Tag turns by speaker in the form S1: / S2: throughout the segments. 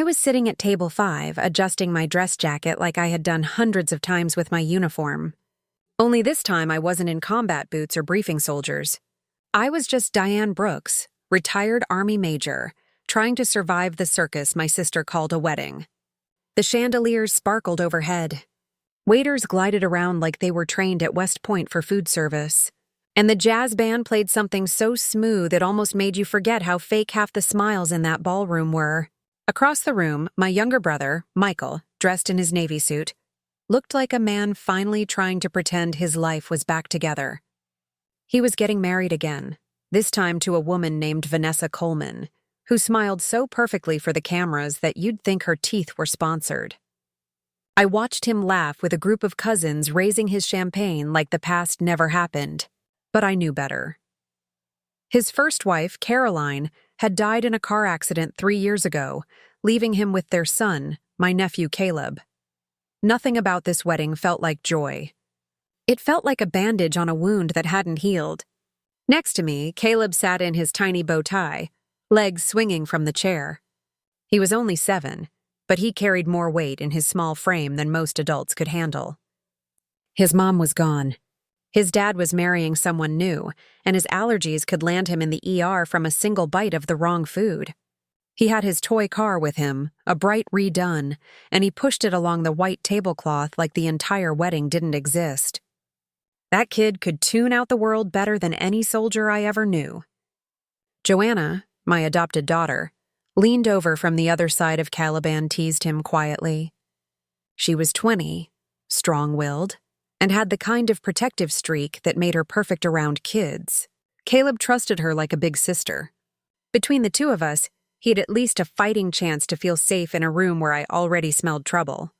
S1: was sitting at table 5, adjusting my dress jacket like I had done hundreds of times with my uniform. Only this time I wasn't in combat boots or briefing soldiers. I was just Diane Brooks, retired Army major, trying to survive the circus my sister called a wedding. The chandeliers sparkled overhead. Waiters glided around like they were trained at West Point for food service. And the jazz band played something so smooth it almost made you forget how fake half the smiles in that ballroom were. Across the room, my younger brother, Michael, dressed in his Navy suit, looked like a man finally trying to pretend his life was back together. He was getting married again, this time to a woman named Vanessa Coleman, who smiled so perfectly for the cameras that you'd think her teeth were sponsored. I watched him laugh with a group of cousins raising his champagne like the past never happened. But I knew better. His first wife, Caroline, had died in a car accident 3 years ago, leaving him with their son, my nephew Caleb. Nothing about this wedding felt like joy. It felt like a bandage on a wound that hadn't healed. Next to me, Caleb sat in his tiny bow tie, legs swinging from the chair. He was only 7, but he carried more weight in his small frame than most adults could handle. His mom was gone. His dad was marrying someone new, and his allergies could land him in the ER from a single bite of the wrong food. He had his toy car with him, a bright redone, and he pushed it along the white tablecloth like the entire wedding didn't exist. That kid could tune out the world better than any soldier I ever knew. Joanna, my adopted daughter, leaned over from the other side of Caleb and teased him quietly. She was 20, strong-willed, and had the kind of protective streak that made her perfect around kids. Caleb trusted her like a big sister. Between the two of us, he had at least a fighting chance to feel safe in a room where I already smelled trouble.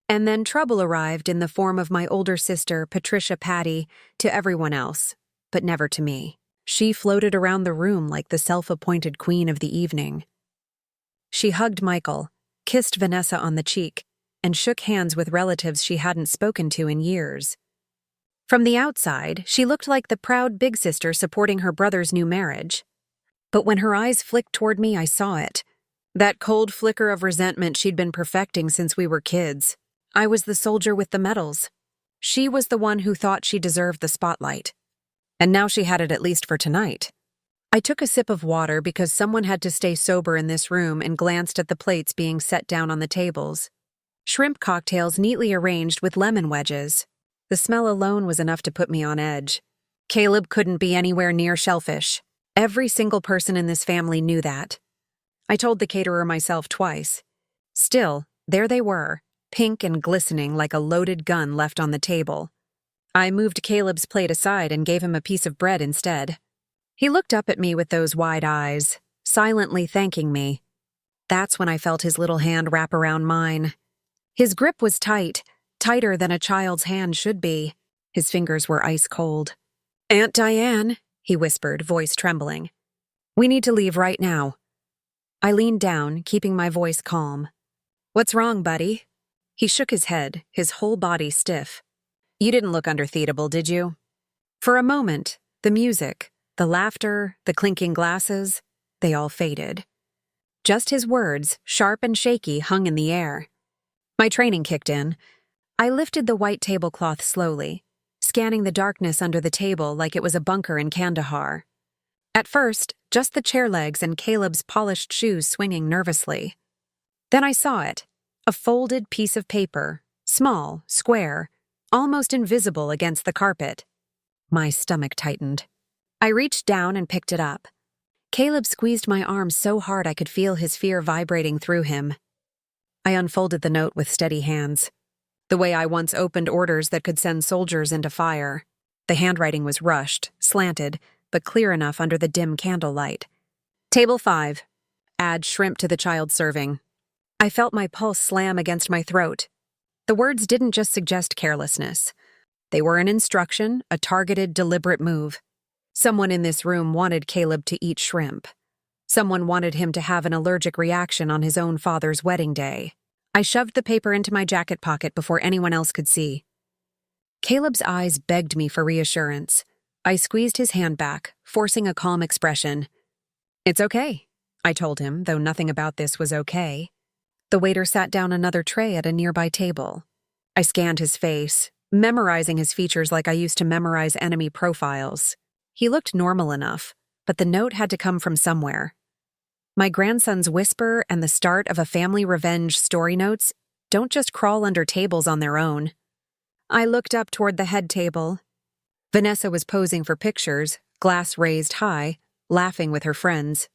S1: And then trouble arrived in the form of my older sister, Patricia Patty, to everyone else, but never to me. She floated around the room like the self-appointed queen of the evening. She hugged Michael, kissed Vanessa on the cheek, and shook hands with relatives she hadn't spoken to in years. From the outside, she looked like the proud big sister supporting her brother's new marriage. But when her eyes flicked toward me, I saw it. That cold flicker of resentment she'd been perfecting since we were kids. I was the soldier with the medals. She was the one who thought she deserved the spotlight. And now she had it at least for tonight. I took a sip of water because someone had to stay sober in this room and glanced at the plates being set down on the tables. Shrimp cocktails neatly arranged with lemon wedges. The smell alone was enough to put me on edge. Caleb couldn't be anywhere near shellfish. Every single person in this family knew that. I told the caterer myself twice. Still, there they were, pink and glistening like a loaded gun left on the table. I moved Caleb's plate aside and gave him a piece of bread instead. He looked up at me with those wide eyes, silently thanking me. That's when I felt his little hand wrap around mine. His grip was tight, tighter than a child's hand should be. His fingers were ice cold. "Aunt Diane," he whispered, voice trembling. "We need to leave right now." I leaned down, keeping my voice calm. "What's wrong, buddy?" He shook his head, his whole body stiff. "You didn't look undertheatable, did you?" For a moment, the music, the laughter, the clinking glasses, they all faded. Just his words, sharp and shaky, hung in the air. My training kicked in. I lifted the white tablecloth slowly, scanning the darkness under the table like it was a bunker in Kandahar. At first, just the chair legs and Caleb's polished shoes swinging nervously. Then I saw it, a folded piece of paper, small, square, almost invisible against the carpet. My stomach tightened. I reached down and picked it up. Caleb squeezed my arm so hard I could feel his fear vibrating through him. I unfolded the note with steady hands, the way I once opened orders that could send soldiers into fire. The handwriting was rushed, slanted, but clear enough under the dim candlelight. "Table 5. Add shrimp to the child's serving." I felt my pulse slam against my throat. The words didn't just suggest carelessness. They were an instruction, a targeted, deliberate move. Someone in this room wanted Caleb to eat shrimp. Someone wanted him to have an allergic reaction on his own father's wedding day. I shoved the paper into my jacket pocket before anyone else could see. Caleb's eyes begged me for reassurance. I squeezed his hand back, forcing a calm expression. "It's okay. I told him, though nothing about this was okay. The waiter sat down another tray at a nearby table. I scanned his face, memorizing his features like I used to memorize enemy profiles. He looked normal enough, but the note had to come from somewhere. My grandson's whisper and the start of a family revenge story notes don't just crawl under tables on their own. I looked up toward the head table. Vanessa was posing for pictures, glass raised high, laughing with her friends.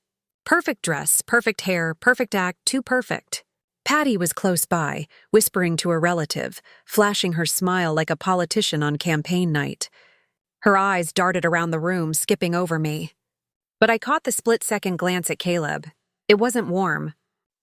S1: Perfect dress, perfect hair, perfect act, too perfect. Patty was close by, whispering to a relative, flashing her smile like a politician on campaign night. Her eyes darted around the room, skipping over me. But I caught the split-second glance at Caleb. It wasn't warm.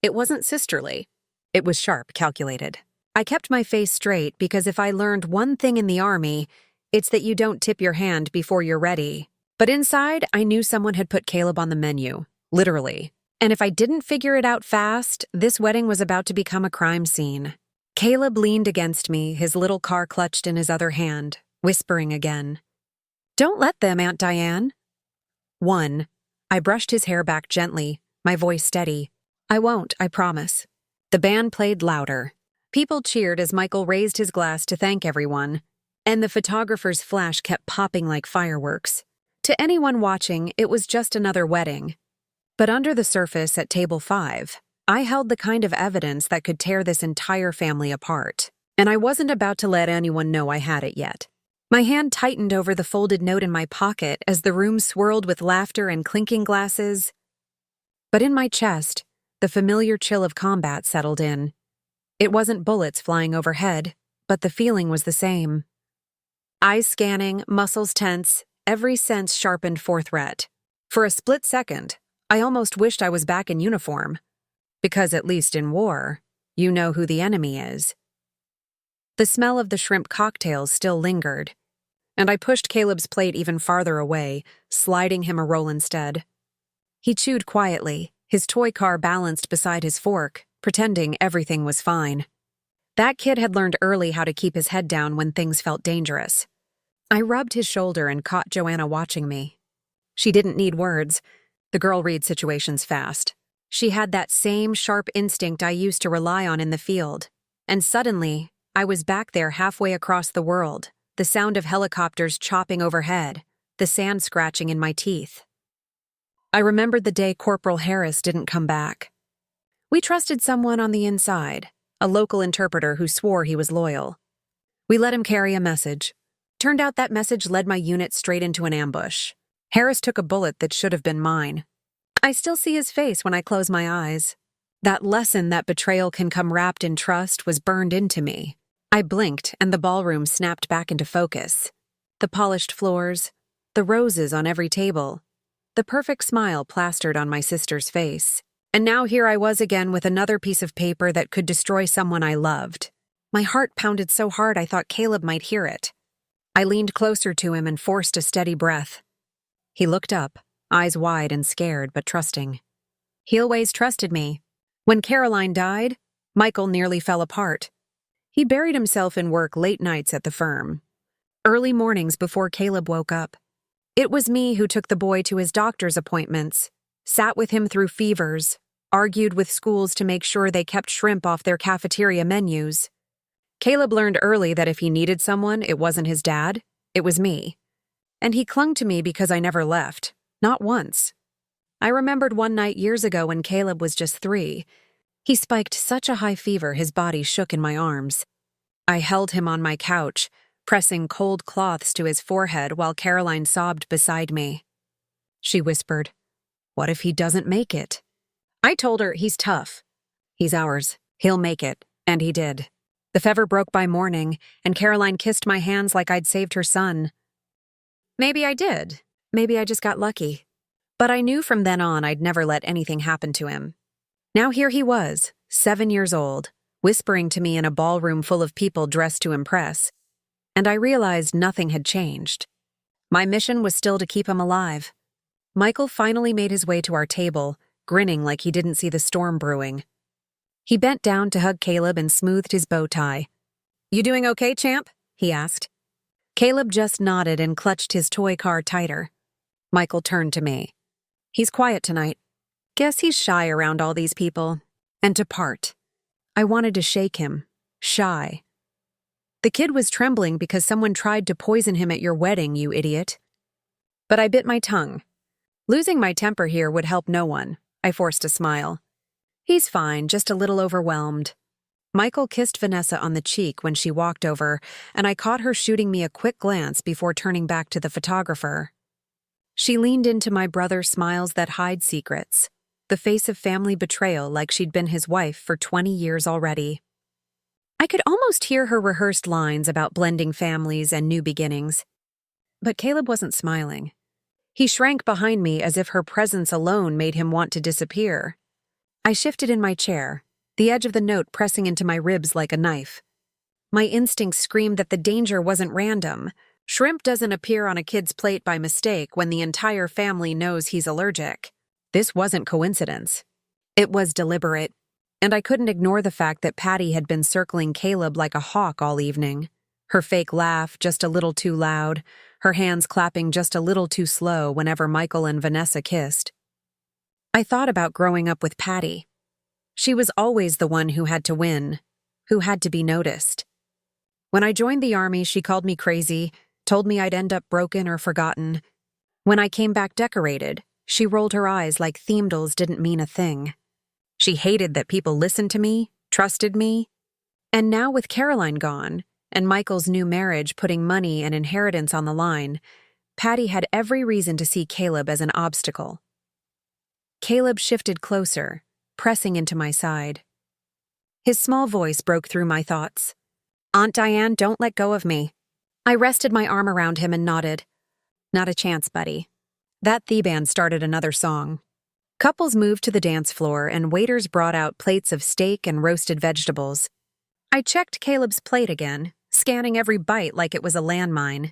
S1: It wasn't sisterly. It was sharp, calculated. I kept my face straight because if I learned one thing in the army, it's that you don't tip your hand before you're ready. But inside, I knew someone had put Caleb on the menu, literally. And if I didn't figure it out fast, this wedding was about to become a crime scene. Caleb leaned against me, his little car clutched in his other hand, whispering again. "Don't let them, Aunt Diane." 1. I brushed his hair back gently, my voice steady. "I won't, I promise." The band played louder. People cheered as Michael raised his glass to thank everyone, and the photographer's flash kept popping like fireworks. To anyone watching, it was just another wedding. But under the surface at table 5, I held the kind of evidence that could tear this entire family apart, and I wasn't about to let anyone know I had it yet. My hand tightened over the folded note in my pocket as the room swirled with laughter and clinking glasses. But in my chest, the familiar chill of combat settled in. It wasn't bullets flying overhead, but the feeling was the same. Eyes scanning, muscles tense, every sense sharpened forthright. For a split second, I almost wished I was back in uniform. Because at least in war, you know who the enemy is. The smell of the shrimp cocktails still lingered, and I pushed Caleb's plate even farther away, sliding him a roll instead. He chewed quietly, his toy car balanced beside his fork, pretending everything was fine. That kid had learned early how to keep his head down when things felt dangerous. I rubbed his shoulder and caught Joanna watching me. She didn't need words. The girl reads situations fast. She had that same sharp instinct I used to rely on in the field. And suddenly, I was back there halfway across the world, the sound of helicopters chopping overhead, the sand scratching in my teeth. I remembered the day Corporal Harris didn't come back. We trusted someone on the inside, a local interpreter who swore he was loyal. We let him carry a message. Turned out that message led my unit straight into an ambush. Harris took a bullet that should have been mine. I still see his face when I close my eyes. That lesson that betrayal can come wrapped in trust was burned into me. I blinked and the ballroom snapped back into focus. The polished floors, the roses on every table, the perfect smile plastered on my sister's face. And now here I was again with another piece of paper that could destroy someone I loved. My heart pounded so hard I thought Caleb might hear it. I leaned closer to him and forced a steady breath. He looked up, eyes wide and scared but trusting. He always trusted me. When Caroline died, Michael nearly fell apart. He buried himself in work late nights at the firm, early mornings before Caleb woke up. It was me who took the boy to his doctor's appointments, sat with him through fevers, argued with schools to make sure they kept shrimp off their cafeteria menus. Caleb learned early that if he needed someone, it wasn't his dad, it was me. And he clung to me because I never left, not once. I remembered one night years ago when Caleb was just 3. He spiked such a high fever his body shook in my arms. I held him on my couch, pressing cold cloths to his forehead while Caroline sobbed beside me. She whispered, "What if he doesn't make it?" I told her, "He's tough. He's ours. He'll make it." And he did. The fever broke by morning, and Caroline kissed my hands like I'd saved her son. Maybe I did. Maybe I just got lucky. But I knew from then on I'd never let anything happen to him. Now here he was, 7 years old, whispering to me in a ballroom full of people dressed to impress. And I realized nothing had changed. My mission was still to keep him alive. Michael finally made his way to our table, grinning like he didn't see the storm brewing. He bent down to hug Caleb and smoothed his bow tie. "You doing okay, champ?" he asked. Caleb just nodded and clutched his toy car tighter. Michael turned to me. "He's quiet tonight. Guess he's shy around all these people. And to part. I wanted to shake him. Shy. The kid was trembling because someone tried to poison him at your wedding, you idiot. But I bit my tongue. Losing my temper here would help no one. I forced a smile. He's fine, just a little overwhelmed. Michael kissed Vanessa on the cheek when she walked over, and I caught her shooting me a quick glance before turning back to the photographer. She leaned into my brother's smiles that hide secrets, the face of family betrayal like she'd been his wife for 20 years already. I could almost hear her rehearsed lines about blending families and new beginnings. But Caleb wasn't smiling. He shrank behind me as if her presence alone made him want to disappear. I shifted in my chair, the edge of the note pressing into my ribs like a knife. My instincts screamed that the danger wasn't random. Shrimp doesn't appear on a kid's plate by mistake when the entire family knows he's allergic. This wasn't coincidence. It was deliberate, and I couldn't ignore the fact that Patty had been circling Caleb like a hawk all evening. Her fake laugh just a little too loud, her hands clapping just a little too slow whenever Michael and Vanessa kissed. I thought about growing up with Patty. She was always the one who had to win, who had to be noticed. When I joined the army, she called me crazy, told me I'd end up broken or forgotten. When I came back decorated, she rolled her eyes like themedals didn't mean a thing. She hated that people listened to me, trusted me. And now with Caroline gone, and Michael's new marriage putting money and inheritance on the line, Patty had every reason to see Caleb as an obstacle. Caleb shifted closer, pressing into my side. His small voice broke through my thoughts. Aunt Diane, don't let go of me. I rested my arm around him and nodded. Not a chance, buddy. That Theban started another song. Couples moved to the dance floor and waiters brought out plates of steak and roasted vegetables. I checked Caleb's plate again, scanning every bite like it was a landmine.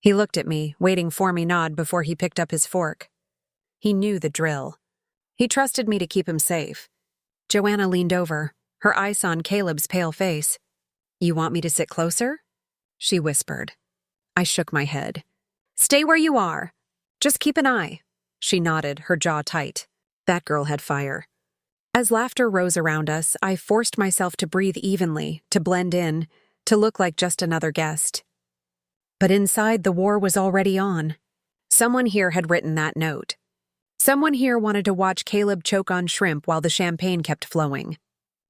S1: He looked at me, waiting for me nod before he picked up his fork. He knew the drill. He trusted me to keep him safe. Joanna leaned over, her eyes on Caleb's pale face. You want me to sit closer? She whispered. I shook my head. Stay where you are. Just keep an eye. She nodded, her jaw tight. That girl had fire. As laughter rose around us, I forced myself to breathe evenly, to blend in, to look like just another guest. But inside, the war was already on. Someone here had written that note. Someone here wanted to watch Caleb choke on shrimp while the champagne kept flowing.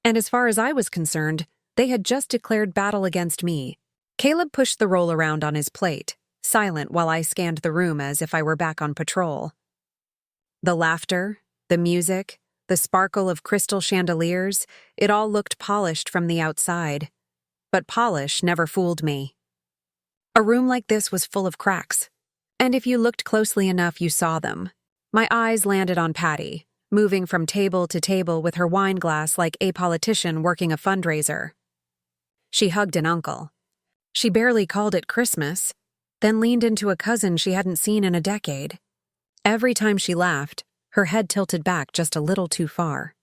S1: And as far as I was concerned, they had just declared battle against me. Caleb pushed the roll around on his plate, silent while I scanned the room as if I were back on patrol. The laughter, the music, the sparkle of crystal chandeliers, it all looked polished from the outside. But polish never fooled me. A room like this was full of cracks. And if you looked closely enough, you saw them. My eyes landed on Patty, moving from table to table with her wine glass like a politician working a fundraiser. She hugged an uncle. She barely called it Christmas, then leaned into a cousin she hadn't seen in a decade. Every time she laughed, her head tilted back just a little too far.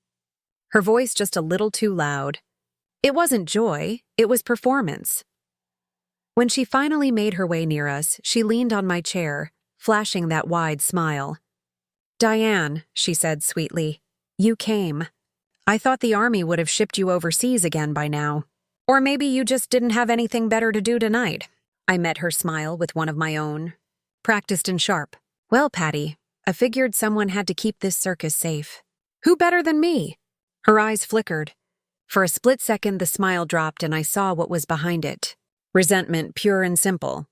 S1: Her voice just a little too loud. It wasn't joy, it was performance. When she finally made her way near us, she leaned on my chair, flashing that wide smile. Diane, she said sweetly, you came. I thought the army would have shipped you overseas again by now. Or maybe you just didn't have anything better to do tonight. I met her smile with one of my own. Practiced and sharp. Well, Patty, I figured someone had to keep this circus safe. Who better than me? Her eyes flickered. For a split second, the smile dropped and I saw what was behind it. Resentment, pure and simple.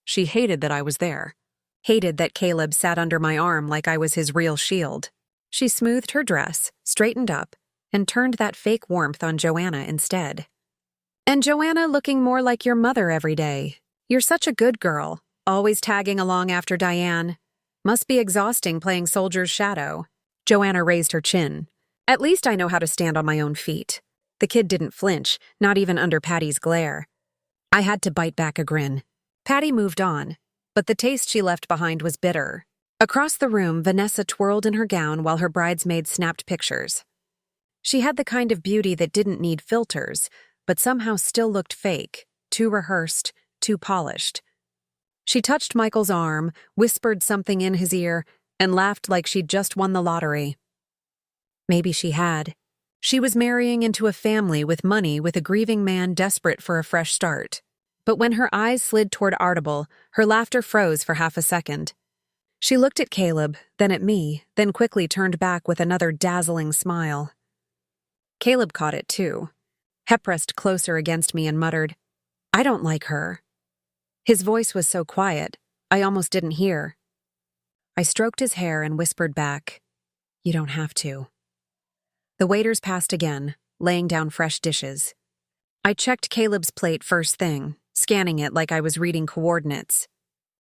S1: She hated that I was there. Hated that Caleb sat under my arm like I was his real shield. She smoothed her dress, straightened up, and turned that fake warmth on Joanna instead. And Joanna looking more like your mother every day. You're such a good girl, always tagging along after Diane. Must be exhausting playing soldier's shadow. Joanna raised her chin. At least I know how to stand on my own feet. The kid didn't flinch, not even under Patty's glare. I had to bite back a grin. Patty moved on, but the taste she left behind was bitter. Across the room, Vanessa twirled in her gown while her bridesmaids snapped pictures. She had the kind of beauty that didn't need filters, but somehow still looked fake, too rehearsed, too polished. She touched Michael's arm, whispered something in his ear, and laughed like she'd just won the lottery. Maybe she had. She was marrying into a family with money with a grieving man desperate for a fresh start. But when her eyes slid toward Artable, her laughter froze for half a second. She looked at Caleb, then at me, then quickly turned back with another dazzling smile. Caleb caught it too. He pressed closer against me and muttered, "I don't like her." His voice was so quiet, I almost didn't hear. I stroked his hair and whispered back, "You don't have to." The waiters passed again, laying down fresh dishes. I checked Caleb's plate first thing, scanning it like I was reading coordinates.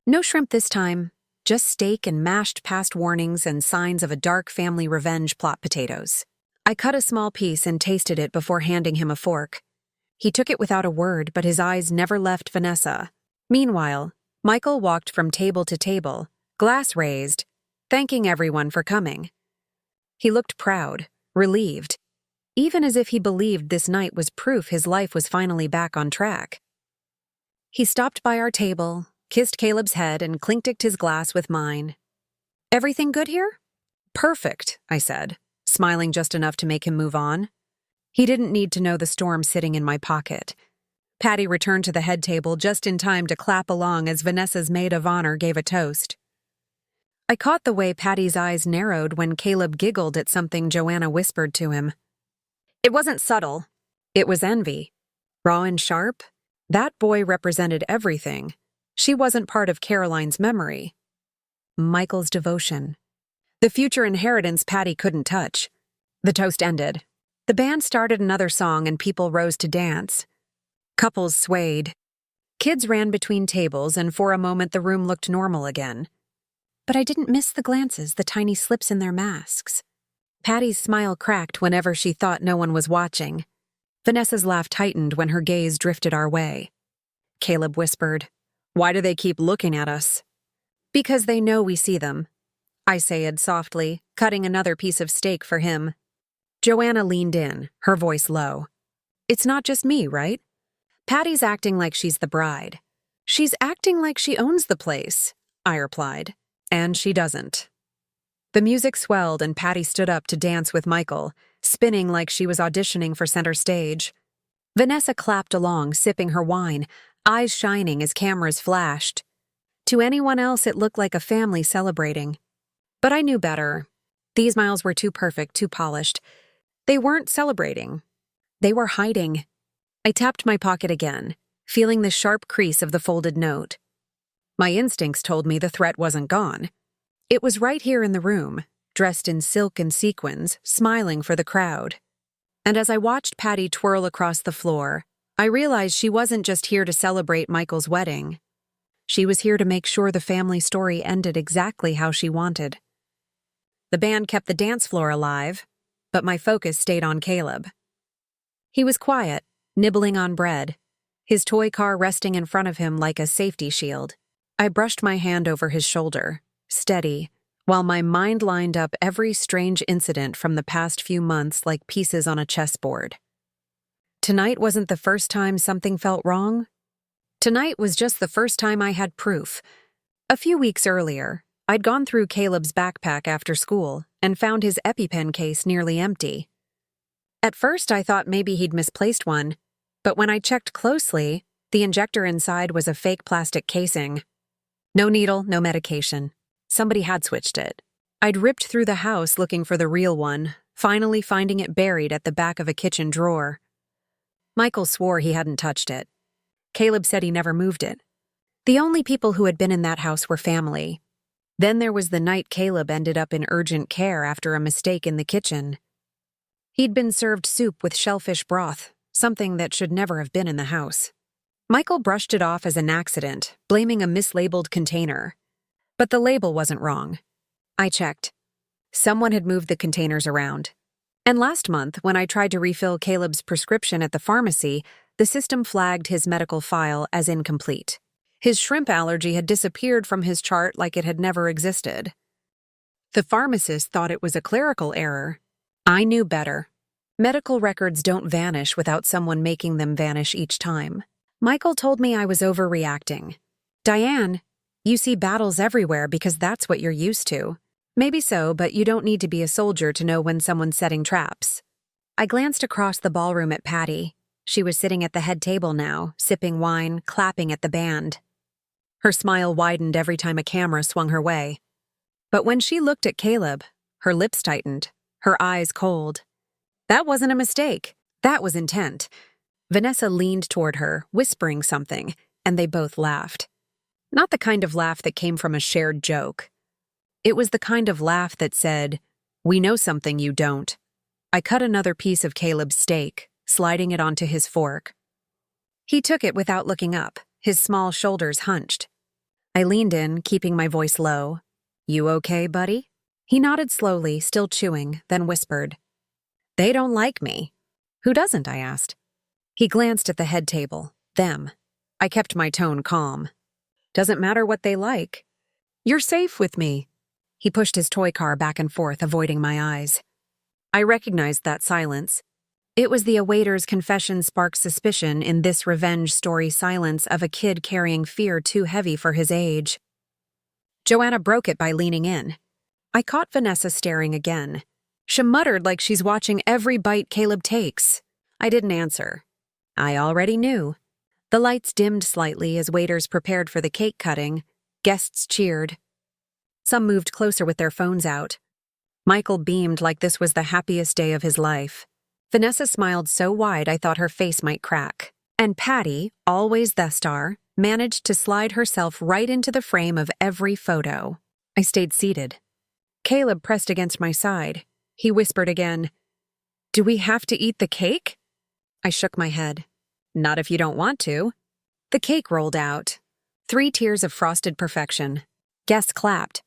S1: No shrimp this time, just steak and mashed past warnings and signs of a dark family revenge plot potatoes. I cut a small piece and tasted it before handing him a fork. He took it without a word, but his eyes never left Vanessa. Meanwhile, Michael walked from table to table, glass raised, thanking everyone for coming. He looked proud, relieved, even as if he believed this night was proof his life was finally back on track. He stopped by our table, kissed Caleb's head, and clinked his glass with mine. "Everything good here?" "Perfect," I said, smiling just enough to make him move on. He didn't need to know the storm sitting in my pocket. Patty returned to the head table just in time to clap along as Vanessa's maid of honor gave a toast. I caught the way Patty's eyes narrowed when Caleb giggled at something Joanna whispered to him. It wasn't subtle. It was envy. Raw and sharp. That boy represented everything. She wasn't part of Caroline's memory. Michael's devotion. The future inheritance Patty couldn't touch. The toast ended. The band started another song and people rose to dance. Couples swayed. Kids ran between tables, and for a moment the room looked normal again. But I didn't miss the glances, the tiny slips in their masks. Patty's smile cracked whenever she thought no one was watching. Vanessa's laugh tightened when her gaze drifted our way. Caleb whispered, "Why do they keep looking at us?" "Because they know we see them," I said softly, cutting another piece of steak for him. Joanna leaned in, her voice low. "It's not just me, right? Patty's acting like she's the bride. She's acting like she owns the place," I replied. And she doesn't. The music swelled and Patty stood up to dance with Michael, spinning like she was auditioning for center stage. Vanessa clapped along, sipping her wine, eyes shining as cameras flashed. To anyone else, it looked like a family celebrating. But I knew better. These smiles were too perfect, too polished. They weren't celebrating. They were hiding. I tapped my pocket again, feeling the sharp crease of the folded note. My instincts told me the threat wasn't gone. It was right here in the room, dressed in silk and sequins, smiling for the crowd. And as I watched Patty twirl across the floor, I realized she wasn't just here to celebrate Michael's wedding. She was here to make sure the family story ended exactly how she wanted. The band kept the dance floor alive, but my focus stayed on Caleb. He was quiet, nibbling on bread, his toy car resting in front of him like a safety shield. I brushed my hand over his shoulder, steady, while my mind lined up every strange incident from the past few months like pieces on a chessboard. Tonight wasn't the first time something felt wrong. Tonight was just the first time I had proof. A few weeks earlier, I'd gone through Caleb's backpack after school and found his EpiPen case nearly empty. At first, I thought maybe he'd misplaced one, but when I checked closely, the injector inside was a fake plastic casing. No needle, no medication. Somebody had switched it. I'd ripped through the house looking for the real one, finally finding it buried at the back of a kitchen drawer. Michael swore he hadn't touched it. Caleb said he never moved it. The only people who had been in that house were family. Then there was the night Caleb ended up in urgent care after a mistake in the kitchen. He'd been served soup with shellfish broth, something that should never have been in the house. Michael brushed it off as an accident, blaming a mislabeled container. But the label wasn't wrong. I checked. Someone had moved the containers around. And last month, when I tried to refill Caleb's prescription at the pharmacy, the system flagged his medical file as incomplete. His shrimp allergy had disappeared from his chart like it had never existed. The pharmacist thought it was a clerical error. I knew better. Medical records don't vanish without someone making them vanish each time. Michael told me I was overreacting. "Diane, you see battles everywhere because that's what you're used to. Maybe so, but you don't need to be a soldier to know when someone's setting traps. I glanced across the ballroom at Patty. She was sitting at the head table now, sipping wine, clapping at the band. Her smile widened every time a camera swung her way. But when she looked at Caleb, her lips tightened, her eyes cold. That wasn't a mistake. That was intent. Vanessa leaned toward her, whispering something, and they both laughed. Not the kind of laugh that came from a shared joke. It was the kind of laugh that said, "We know something you don't." I cut another piece of Caleb's steak, sliding it onto his fork. He took it without looking up, his small shoulders hunched. I leaned in, keeping my voice low. "You okay, buddy?" He nodded slowly, still chewing, then whispered, "They don't like me." "Who doesn't?" I asked. He glanced at the head table. Them. I kept my tone calm. "Doesn't matter what they like. You're safe with me." He pushed his toy car back and forth, avoiding my eyes. I recognized that silence. It was the awaiter's confession sparked suspicion in this revenge story silence of a kid carrying fear too heavy for his age. Joanna broke it by leaning in. I caught Vanessa staring again. She muttered like she's watching every bite Caleb takes. I didn't answer. I already knew. The lights dimmed slightly as waiters prepared for the cake cutting. Guests cheered. Some moved closer with their phones out. Michael beamed like this was the happiest day of his life. Vanessa smiled so wide I thought her face might crack. And Patty, always the star, managed to slide herself right into the frame of every photo. I stayed seated. Caleb pressed against my side. He whispered again, "Do we have to eat the cake?" I shook my head. "Not if you don't want to." The cake rolled out. 3 tiers of frosted perfection. Guests clapped.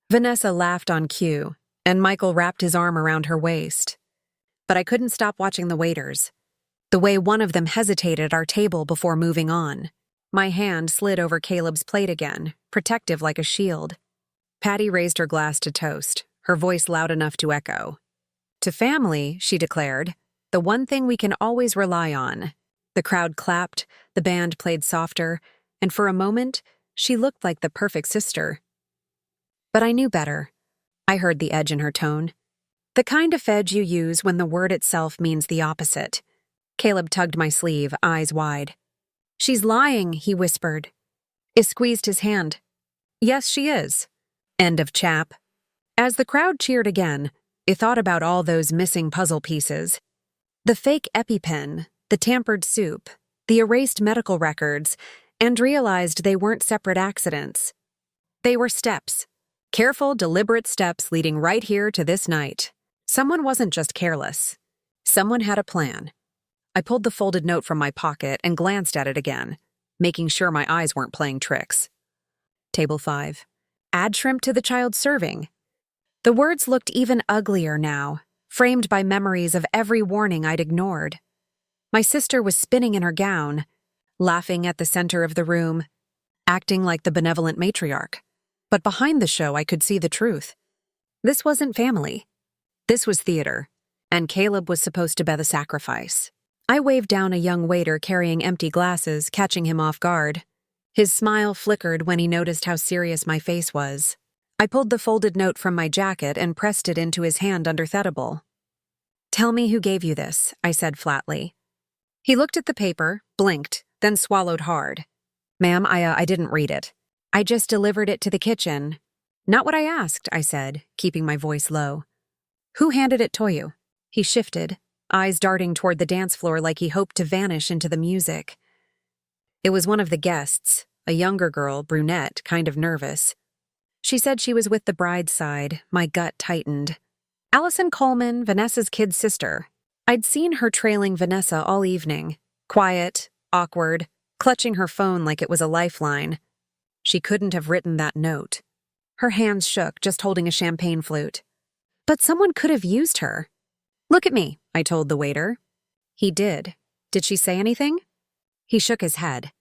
S1: Vanessa laughed on cue, and Michael wrapped his arm around her waist. But I couldn't stop watching the waiters. The way one of them hesitated at our table before moving on. My hand slid over Caleb's plate again, protective like a shield. Patty raised her glass to toast, her voice loud enough to echo. "To family," she declared, "the one thing we can always rely on." The crowd clapped, the band played softer, and for a moment, she looked like the perfect sister. But I knew better. I heard the edge in her tone. The kind of edge you use when the word itself means the opposite. Caleb tugged my sleeve, eyes wide. "She's lying," he whispered. I squeezed his hand. "Yes, she is." End of chap. As the crowd cheered again, I thought about all those missing puzzle pieces. The fake EpiPen, the tampered soup, the erased medical records, and realized they weren't separate accidents. They were steps. Careful, deliberate steps leading right here to this night. Someone wasn't just careless. Someone had a plan. I pulled the folded note from my pocket and glanced at it again, making sure my eyes weren't playing tricks. Table 5. Add shrimp to the child serving. The words looked even uglier now, framed by memories of every warning I'd ignored. My sister was spinning in her gown, laughing at the center of the room, acting like the benevolent matriarch. But behind the show, I could see the truth. This wasn't family. This was theater, and Caleb was supposed to be the sacrifice. I waved down a young waiter carrying empty glasses, catching him off guard. His smile flickered when he noticed how serious my face was. I pulled the folded note from my jacket and pressed it into his hand under Thedible. "Tell me who gave you this," I said flatly. He looked at the paper, blinked, then swallowed hard. "Ma'am, I didn't read it. I just delivered it to the kitchen." "Not what I asked," I said, keeping my voice low. "Who handed it to you?" He shifted, eyes darting toward the dance floor like he hoped to vanish into the music. It was one of the guests, a younger girl, brunette, kind of nervous. She said she was with the bride's side. My gut tightened. Allison Coleman, Vanessa's kid sister. I'd seen her trailing Vanessa all evening, quiet, awkward, clutching her phone like it was a lifeline. She couldn't have written that note. Her hands shook, just holding a champagne flute. But someone could have used her. "Look at me," I told the waiter. He did. "Did she say anything?" He shook his head.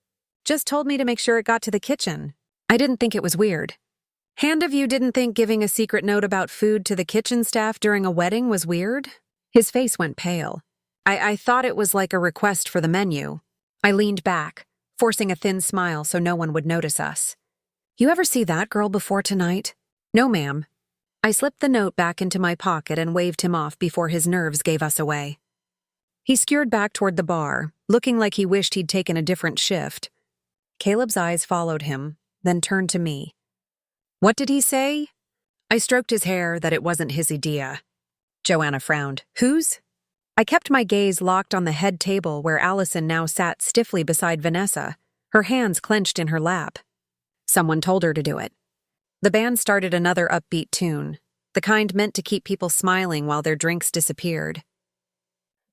S1: "Just told me to make sure it got to the kitchen. I didn't think it was weird." "Hand of you didn't think giving a secret note about food to the kitchen staff during a wedding was weird?" His face went pale. I thought it was like a request for the menu." I leaned back, forcing a thin smile so no one would notice us. "You ever see that girl before tonight?" "No, ma'am." I slipped the note back into my pocket and waved him off before his nerves gave us away. He skewed back toward the bar, looking like he wished he'd taken a different shift. Caleb's eyes followed him, then turned to me. "What did he say?" I stroked his hair that it wasn't his idea. Joanna frowned. "Whose?" I kept my gaze locked on the head table where Allison now sat stiffly beside Vanessa, her hands clenched in her lap. Someone told her to do it. The band started another upbeat tune, the kind meant to keep people smiling while their drinks disappeared.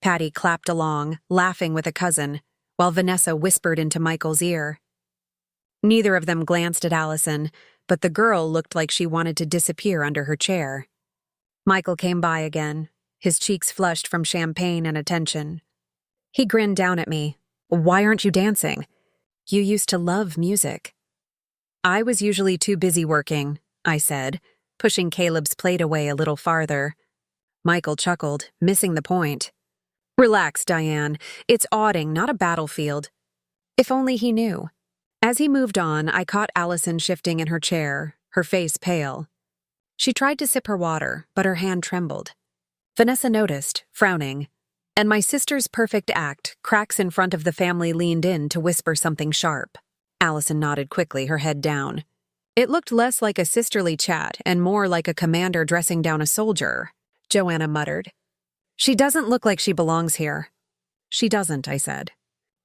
S1: Patty clapped along, laughing with a cousin, while Vanessa whispered into Michael's ear. Neither of them glanced at Allison, but the girl looked like she wanted to disappear under her chair. Michael came by again, his cheeks flushed from champagne and attention. He grinned down at me. "Why aren't you dancing? You used to love music." "I was usually too busy working," I said, pushing Caleb's plate away a little farther. Michael chuckled, missing the point. "Relax, Diane. It's outing, not a battlefield." If only he knew. As he moved on, I caught Allison shifting in her chair, her face pale. She tried to sip her water, but her hand trembled. Vanessa noticed, frowning, and my sister's perfect act, cracks in front of the family leaned in to whisper something sharp. Allison nodded quickly, her head down. It looked less like a sisterly chat and more like a commander dressing down a soldier, Joanna muttered. "She doesn't look like she belongs here." "She doesn't," I said.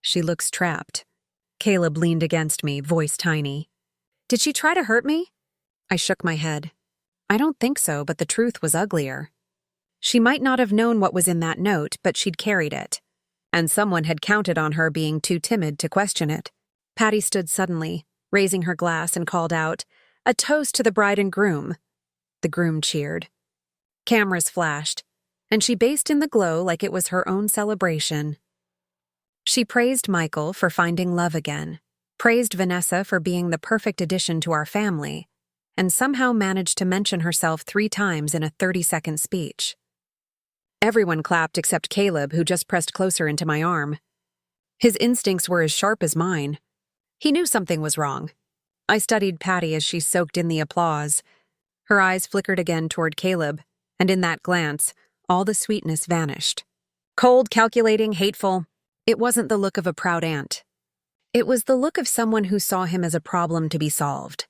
S1: "She looks trapped." Caleb leaned against me, voice tiny. "Did she try to hurt me?" I shook my head. "I don't think so, but the truth was uglier." She might not have known what was in that note, but she'd carried it. And someone had counted on her being too timid to question it. Patty stood suddenly, raising her glass, and called out, "A toast to the bride and groom." The groom cheered. Cameras flashed, and she basked in the glow like it was her own celebration. She praised Michael for finding love again, praised Vanessa for being the perfect addition to our family, and somehow managed to mention herself 3 times in a 30-second speech. Everyone clapped except Caleb, who just pressed closer into my arm. His instincts were as sharp as mine. He knew something was wrong. I studied Patty as she soaked in the applause. Her eyes flickered again toward Caleb, and in that glance, all the sweetness vanished. Cold, calculating, hateful. It wasn't the look of a proud aunt. It was the look of someone who saw him as a problem to be solved.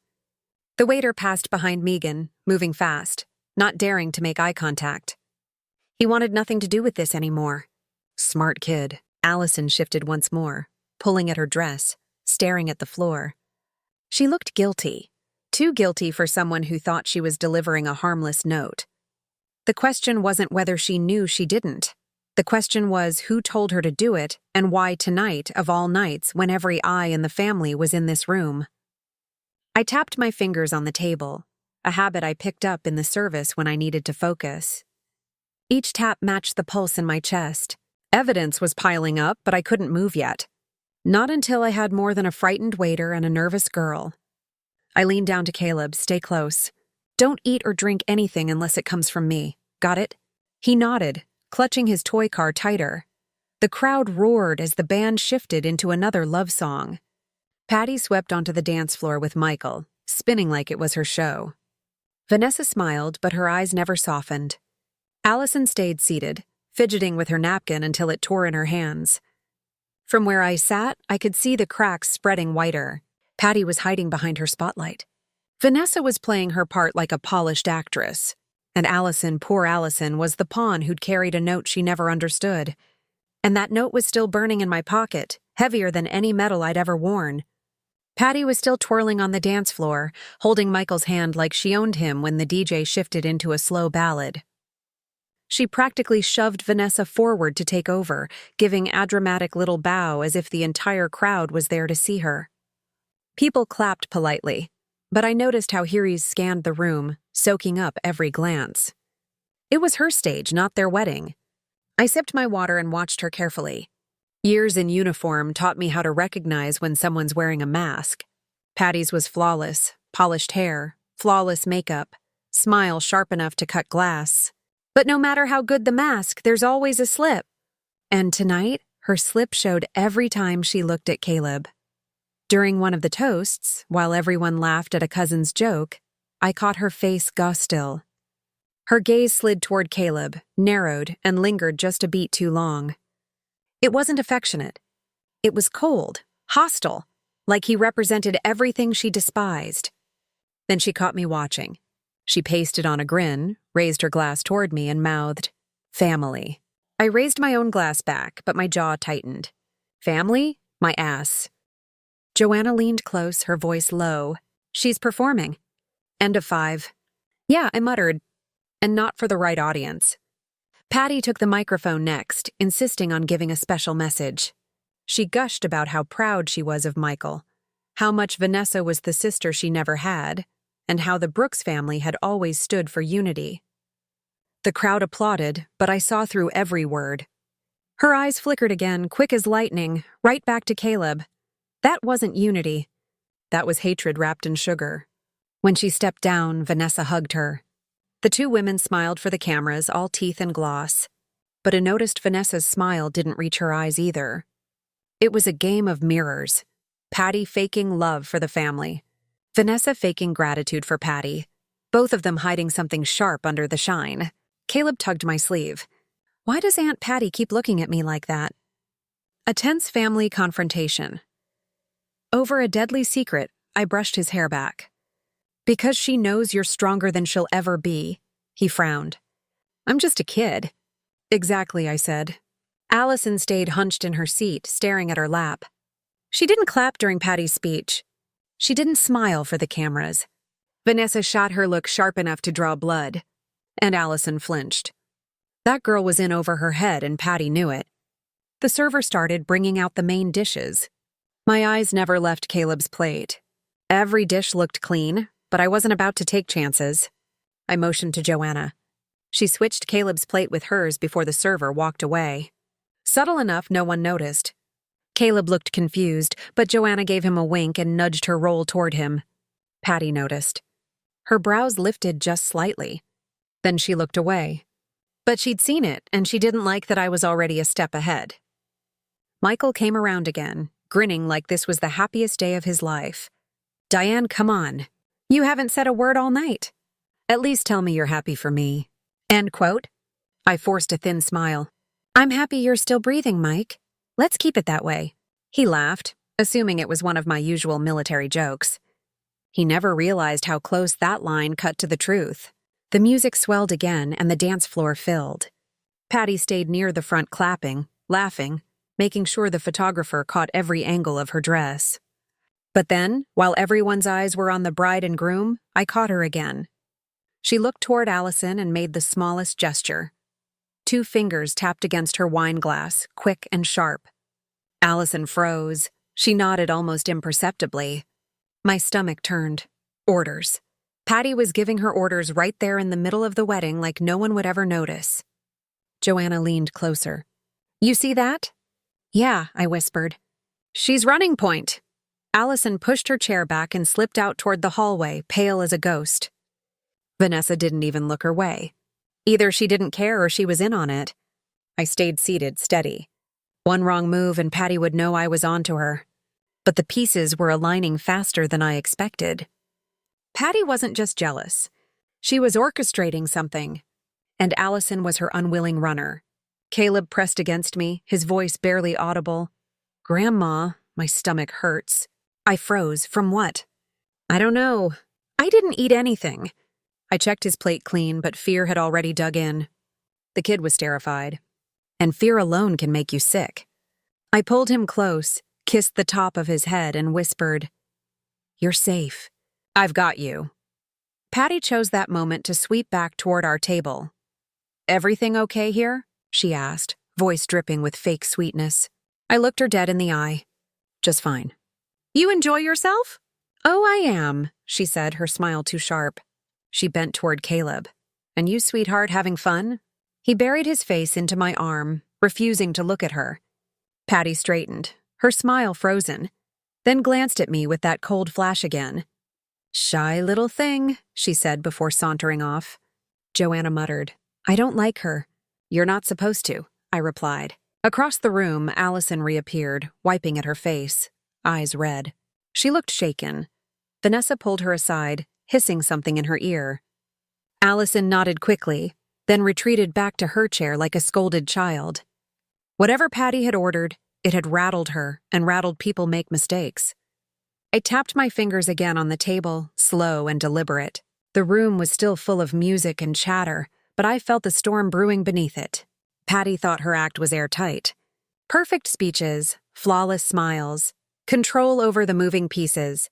S1: The waiter passed behind Megan, moving fast, not daring to make eye contact. He wanted nothing to do with this anymore. Smart kid. Allison shifted once more, pulling at her dress, staring at the floor. She looked guilty, too guilty for someone who thought she was delivering a harmless note. The question wasn't whether she knew she didn't. The question was who told her to do it and why tonight, of all nights, when every eye in the family was in this room. I tapped my fingers on the table, a habit I picked up in the service when I needed to focus. Each tap matched the pulse in my chest. Evidence was piling up, but I couldn't move yet. Not until I had more than a frightened waiter and a nervous girl. I leaned down to Caleb. "Stay close. Don't eat or drink anything unless it comes from me. Got it?" He nodded, clutching his toy car tighter. The crowd roared as the band shifted into another love song. Patty swept onto the dance floor with Michael, spinning like it was her show. Vanessa smiled, but her eyes never softened. Allison stayed seated, fidgeting with her napkin until it tore in her hands. From where I sat, I could see the cracks spreading whiter. Patty was hiding behind her spotlight. Vanessa was playing her part like a polished actress. And Allison, poor Allison, was the pawn who'd carried a note she never understood. And that note was still burning in my pocket, heavier than any metal I'd ever worn. Patty was still twirling on the dance floor, holding Michael's hand like she owned him when the DJ shifted into a slow ballad. She practically shoved Vanessa forward to take over, giving a dramatic little bow as if the entire crowd was there to see her. People clapped politely, but I noticed how Hires scanned the room, soaking up every glance. It was her stage, not their wedding. I sipped my water and watched her carefully. Years in uniform taught me how to recognize when someone's wearing a mask. Patty's was flawless, polished hair, flawless makeup, smile sharp enough to cut glass. But no matter how good the mask, there's always a slip. And tonight, her slip showed every time she looked at Caleb. During one of the toasts, while everyone laughed at a cousin's joke, I caught her face go still, Her gaze slid toward Caleb, narrowed, and lingered just a beat too long. It wasn't affectionate. It was cold, hostile, like he represented everything she despised. Then she caught me watching. She pasted on a grin, raised her glass toward me, and mouthed, "Family." I raised my own glass back, but my jaw tightened. "Family? My ass." Joanna leaned close, her voice low. "She's performing." End of 5. "Yeah," I muttered, and not for the right audience. Patty took the microphone next, insisting on giving a special message. She gushed about how proud she was of Michael, how much Vanessa was the sister she never had, and how the Brooks family had always stood for unity. The crowd applauded, but I saw through every word. Her eyes flickered again, quick as lightning, right back to Caleb. That wasn't unity. That was hatred wrapped in sugar. When she stepped down, Vanessa hugged her. The two women smiled for the cameras, all teeth and gloss. But I noticed Vanessa's smile didn't reach her eyes either. It was a game of mirrors. Patty faking love for the family. Vanessa faking gratitude for Patty. Both of them hiding something sharp under the shine. Caleb tugged my sleeve. "Why does Aunt Patty keep looking at me like that?" A tense family confrontation. Over a deadly secret, I brushed his hair back. "Because she knows you're stronger than she'll ever be," he frowned. "I'm just a kid." "Exactly," I said. Allison stayed hunched in her seat, staring at her lap. She didn't clap during Patty's speech. She didn't smile for the cameras. Vanessa shot her look sharp enough to draw blood. And Allison flinched. That girl was in over her head, and Patty knew it. The server started bringing out the main dishes. My eyes never left Caleb's plate. Every dish looked clean, but I wasn't about to take chances. I motioned to Joanna. She switched Caleb's plate with hers before the server walked away. Subtle enough no one noticed. Caleb looked confused, but Joanna gave him a wink and nudged her roll toward him. Patty noticed. Her brows lifted just slightly. Then she looked away. But she'd seen it, and she didn't like that I was already a step ahead. Michael came around again, grinning like this was the happiest day of his life. "Diane, come on. You haven't said a word all night. At least tell me you're happy for me." End quote. I forced a thin smile. "I'm happy you're still breathing, Mike. Let's keep it that way." He laughed, assuming it was one of my usual military jokes. He never realized how close that line cut to the truth. The music swelled again, and the dance floor filled. Patty stayed near the front clapping, laughing, making sure the photographer caught every angle of her dress. But then, while everyone's eyes were on the bride and groom, I caught her again. She looked toward Allison and made the smallest gesture. 2 fingers tapped against her wine glass, quick and sharp. Allison froze. She nodded almost imperceptibly. My stomach turned. Orders. Patty was giving her orders right there in the middle of the wedding like no one would ever notice. Joanna leaned closer. "You see that?" "Yeah," I whispered. "She's running point." Allison pushed her chair back and slipped out toward the hallway, pale as a ghost. Vanessa didn't even look her way. Either she didn't care or she was in on it. I stayed seated, steady. One wrong move and Patty would know I was onto her. But the pieces were aligning faster than I expected. Patty wasn't just jealous. She was orchestrating something. And Allison was her unwilling runner. Caleb pressed against me, his voice barely audible. "Grandma," my stomach hurts. I froze. From what? "I don't know. I didn't eat anything." I checked his plate clean, but fear had already dug in. The kid was terrified. And fear alone can make you sick. I pulled him close, kissed the top of his head, and whispered, "You're safe. I've got you." Patty chose that moment to sweep back toward our table. "Everything okay here?" she asked, voice dripping with fake sweetness. I looked her dead in the eye. "Just fine." "You enjoy yourself?" "Oh, I am," she said, her smile too sharp. She bent toward Caleb. "And you, sweetheart, having fun?" He buried his face into my arm, refusing to look at her. Patty straightened, her smile frozen, then glanced at me with that cold flash again. "Shy little thing," she said before sauntering off. Joanna muttered, "I don't like her." "You're not supposed to," I replied. Across the room, Allison reappeared, wiping at her face, eyes red. She looked shaken. Vanessa pulled her aside, hissing something in her ear. Allison nodded quickly, then retreated back to her chair like a scolded child. Whatever Patty had ordered, it had rattled her, and rattled people make mistakes. I tapped my fingers again on the table, slow and deliberate. The room was still full of music and chatter, but I felt the storm brewing beneath it. Patty thought her act was airtight. Perfect speeches, flawless smiles, control over the moving pieces.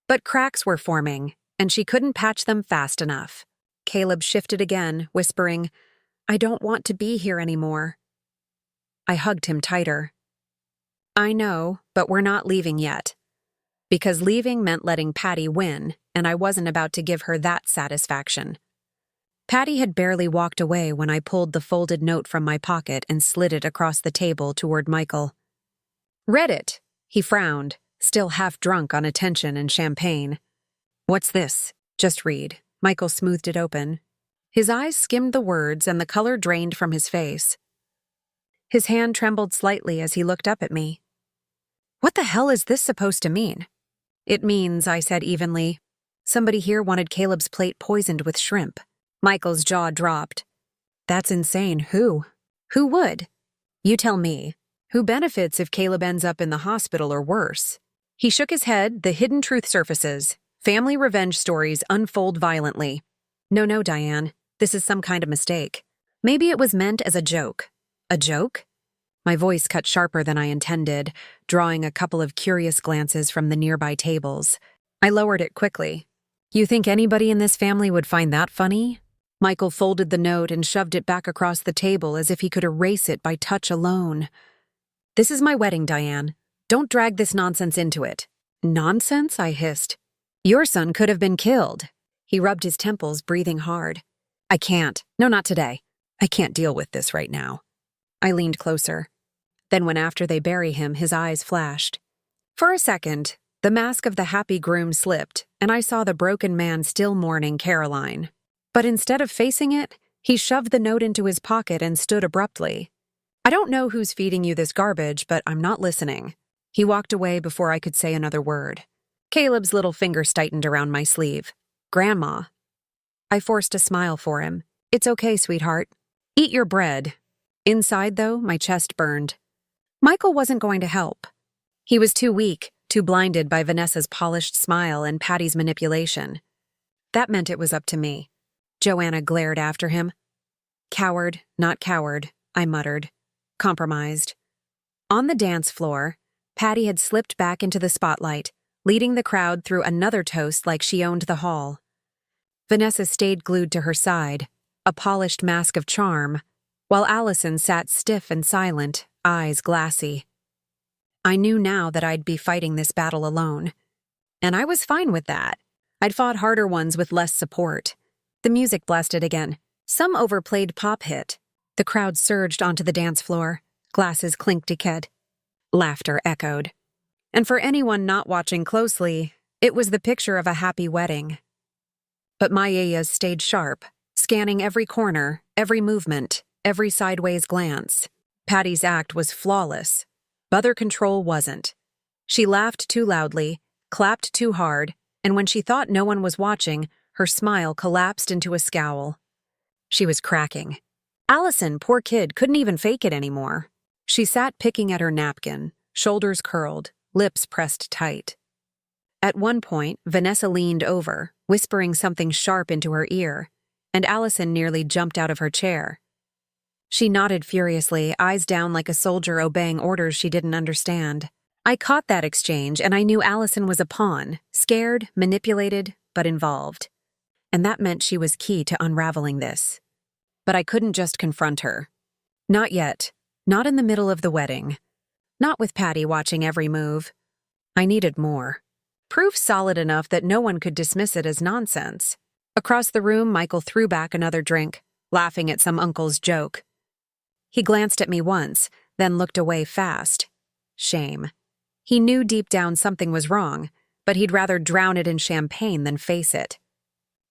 S1: But cracks were forming, and she couldn't patch them fast enough. Caleb shifted again, whispering, "I don't want to be here anymore." I hugged him tighter. "I know, but we're not leaving yet." Because leaving meant letting Patty win, and I wasn't about to give her that satisfaction. Patty had barely walked away when I pulled the folded note from my pocket and slid it across the table toward Michael. "Read it." He frowned, still half drunk on attention and champagne. "What's this?" "Just read." Michael smoothed it open. His eyes skimmed the words and the color drained from his face. His hand trembled slightly as he looked up at me. "What the hell is this supposed to mean?" "It means," I said evenly, "somebody here wanted Caleb's plate poisoned with shrimp." Michael's jaw dropped. "That's insane. Who? Who would?" "You tell me. Who benefits if Caleb ends up in the hospital or worse?" He shook his head. The hidden truth surfaces. Family revenge stories unfold violently. No, Diane. This is some kind of mistake. Maybe it was meant as a joke." "A joke?" My voice cut sharper than I intended, drawing a couple of curious glances from the nearby tables. I lowered it quickly. "You think anybody in this family would find that funny?" Michael folded the note and shoved it back across the table as if he could erase it by touch alone. "This is my wedding, Diane. Don't drag this nonsense into it." "Nonsense?" I hissed. "Your son could have been killed." He rubbed his temples, breathing hard. "I can't. No, not today. I can't deal with this right now." I leaned closer. Then when after they bury him, his eyes flashed. For a second, the mask of the happy groom slipped, and I saw the broken man still mourning Caroline. But instead of facing it, he shoved the note into his pocket and stood abruptly. "I don't know who's feeding you this garbage, but I'm not listening." He walked away before I could say another word. Caleb's little finger tightened around my sleeve. "Grandma." I forced a smile for him. "It's okay, sweetheart. Eat your bread." Inside, though, my chest burned. Michael wasn't going to help. He was too weak, too blinded by Vanessa's polished smile and Patty's manipulation. That meant it was up to me. Joanna glared after him. "Coward, not coward," I muttered. Compromised. On the dance floor, Patty had slipped back into the spotlight, leading the crowd through another toast like she owned the hall. Vanessa stayed glued to her side, a polished mask of charm, while Allison sat stiff and silent, eyes glassy. I knew now that I'd be fighting this battle alone. And I was fine with that. I'd fought harder ones with less support. The music blasted again. Some overplayed pop hit. The crowd surged onto the dance floor. Glasses clinked decayed. Laughter echoed. And for anyone not watching closely, it was the picture of a happy wedding. But my eyes stayed sharp, scanning every corner, every movement, every sideways glance. Patty's act was flawless. Other control wasn't. She laughed too loudly, clapped too hard, and when she thought no one was watching, her smile collapsed into a scowl. She was cracking. Allison, poor kid, couldn't even fake it anymore. She sat picking at her napkin, shoulders curled, lips pressed tight. At one point, Vanessa leaned over, whispering something sharp into her ear, and Allison nearly jumped out of her chair. She nodded furiously, eyes down like a soldier obeying orders she didn't understand. I caught that exchange, and I knew Allison was a pawn, scared, manipulated, but involved. And that meant she was key to unraveling this. But I couldn't just confront her. Not yet. Not in the middle of the wedding. Not with Patty watching every move. I needed more. Proof solid enough that no one could dismiss it as nonsense. Across the room, Michael threw back another drink, laughing at some uncle's joke. He glanced at me once, then looked away fast. Shame. He knew deep down something was wrong, but he'd rather drown it in champagne than face it.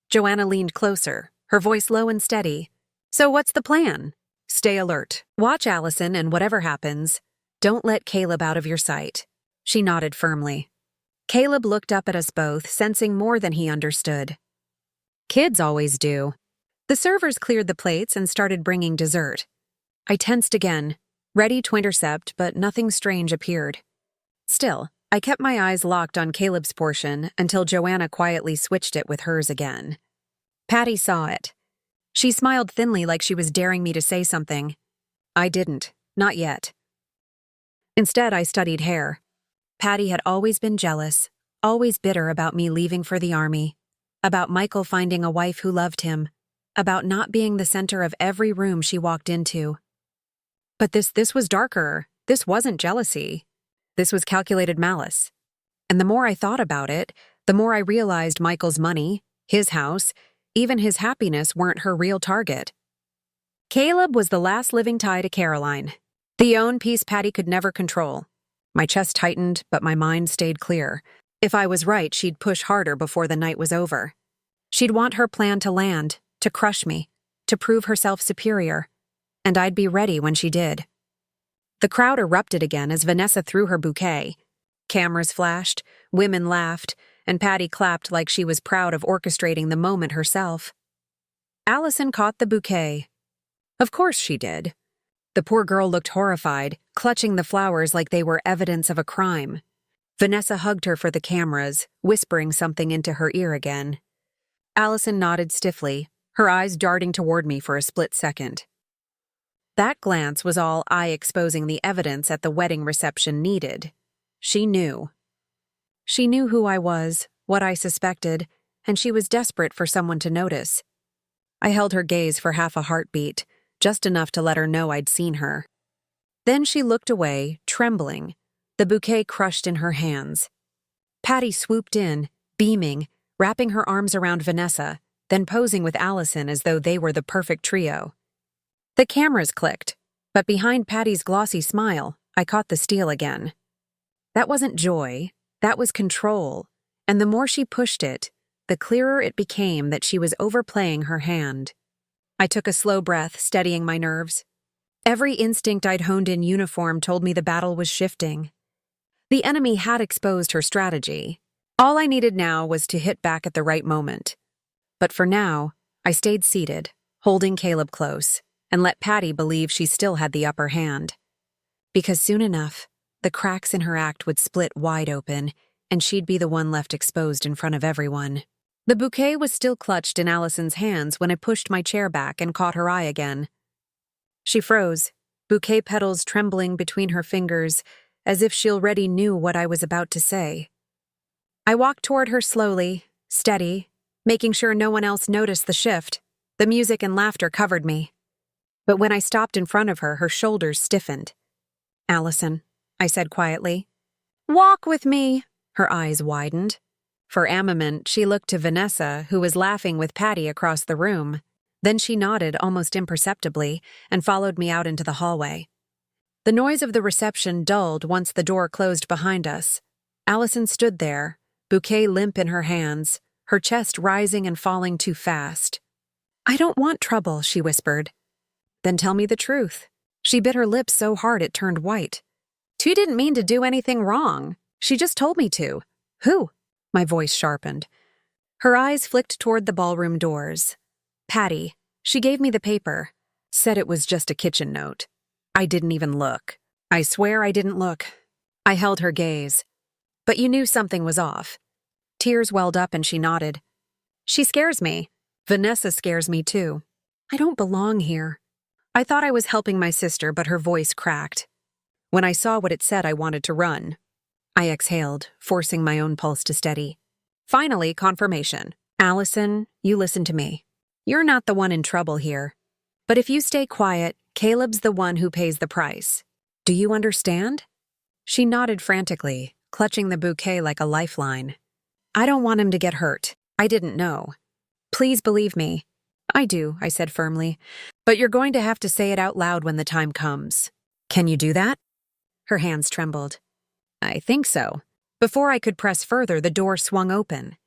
S1: Joanna leaned closer, her voice low and steady. "So what's the plan?" "Stay alert. Watch Allison, and whatever happens, don't let Caleb out of your sight." She nodded firmly. Caleb looked up at us both, sensing more than he understood. "Kids always do." The servers cleared the plates and started bringing dessert. I tensed again, ready to intercept, but nothing strange appeared. Still, I kept my eyes locked on Caleb's portion until Joanna quietly switched it with hers again. Patty saw it. She smiled thinly like she was daring me to say something. I didn't, not yet. Instead, I studied hair. Patty had always been jealous, always bitter about me leaving for the army, about Michael finding a wife who loved him, about not being the center of every room she walked into. But this was darker. This wasn't jealousy. This was calculated malice. And the more I thought about it, the more I realized Michael's money, his house, even his happiness weren't her real target. Caleb was the last living tie to Caroline, the own piece Patty could never control. My chest tightened, but my mind stayed clear. If I was right, she'd push harder before the night was over. She'd want her plan to land, to crush me, to prove herself superior, and I'd be ready when she did. The crowd erupted again as Vanessa threw her bouquet. Cameras flashed, women laughed, and Patty clapped like she was proud of orchestrating the moment herself. Allison caught the bouquet. Of course she did. The poor girl looked horrified, clutching the flowers like they were evidence of a crime. Vanessa hugged her for the cameras, whispering something into her ear again. Allison nodded stiffly, her eyes darting toward me for a split second. That glance was all eye exposing the evidence at the wedding reception needed. She knew. She knew who I was, what I suspected, and she was desperate for someone to notice. I held her gaze for half a heartbeat, just enough to let her know I'd seen her. Then she looked away, trembling, the bouquet crushed in her hands. Patty swooped in, beaming, wrapping her arms around Vanessa, then posing with Allison as though they were the perfect trio. The cameras clicked, but behind Patty's glossy smile, I caught the steel again. That wasn't joy, that was control, and the more she pushed it, the clearer it became that she was overplaying her hand. I took a slow breath, steadying my nerves. Every instinct I'd honed in uniform told me the battle was shifting. The enemy had exposed her strategy. All I needed now was to hit back at the right moment. But for now, I stayed seated, holding Caleb close, and let Patty believe she still had the upper hand. Because soon enough, the cracks in her act would split wide open, and she'd be the one left exposed in front of everyone. The bouquet was still clutched in Allison's hands when I pushed my chair back and caught her eye again. She froze, bouquet petals trembling between her fingers, as if she already knew what I was about to say. I walked toward her slowly, steady, making sure no one else noticed the shift. The music and laughter covered me. But when I stopped in front of her, her shoulders stiffened. "Allison," I said quietly. "Walk with me." Her eyes widened. For armament, she looked to Vanessa, who was laughing with Patty across the room. Then she nodded almost imperceptibly and followed me out into the hallway. The noise of the reception dulled once the door closed behind us. Allison stood there, bouquet limp in her hands, her chest rising and falling too fast. "I don't want trouble," she whispered. "Then tell me the truth." She bit her lips so hard it turned white. "She didn't mean to do anything wrong. She just told me to." "Who?" My voice sharpened. Her eyes flicked toward the ballroom doors. "Patty. She gave me the paper. Said it was just a kitchen note. I didn't even look. I swear I didn't look." I held her gaze. "But you knew something was off." Tears welled up and she nodded. "She scares me. Vanessa scares me too. I don't belong here." I thought I was helping my sister, but her voice cracked. When I saw what it said, I wanted to run. I exhaled, forcing my own pulse to steady. Finally, confirmation. "Allison, you listen to me. You're not the one in trouble here. But if you stay quiet, Caleb's the one who pays the price. Do you understand?" She nodded frantically, clutching the bouquet like a lifeline. "I don't want him to get hurt. I didn't know. Please believe me." "I do," I said firmly. "But you're going to have to say it out loud when the time comes. Can you do that?" Her hands trembled. "I think so." Before I could press further, the door swung open.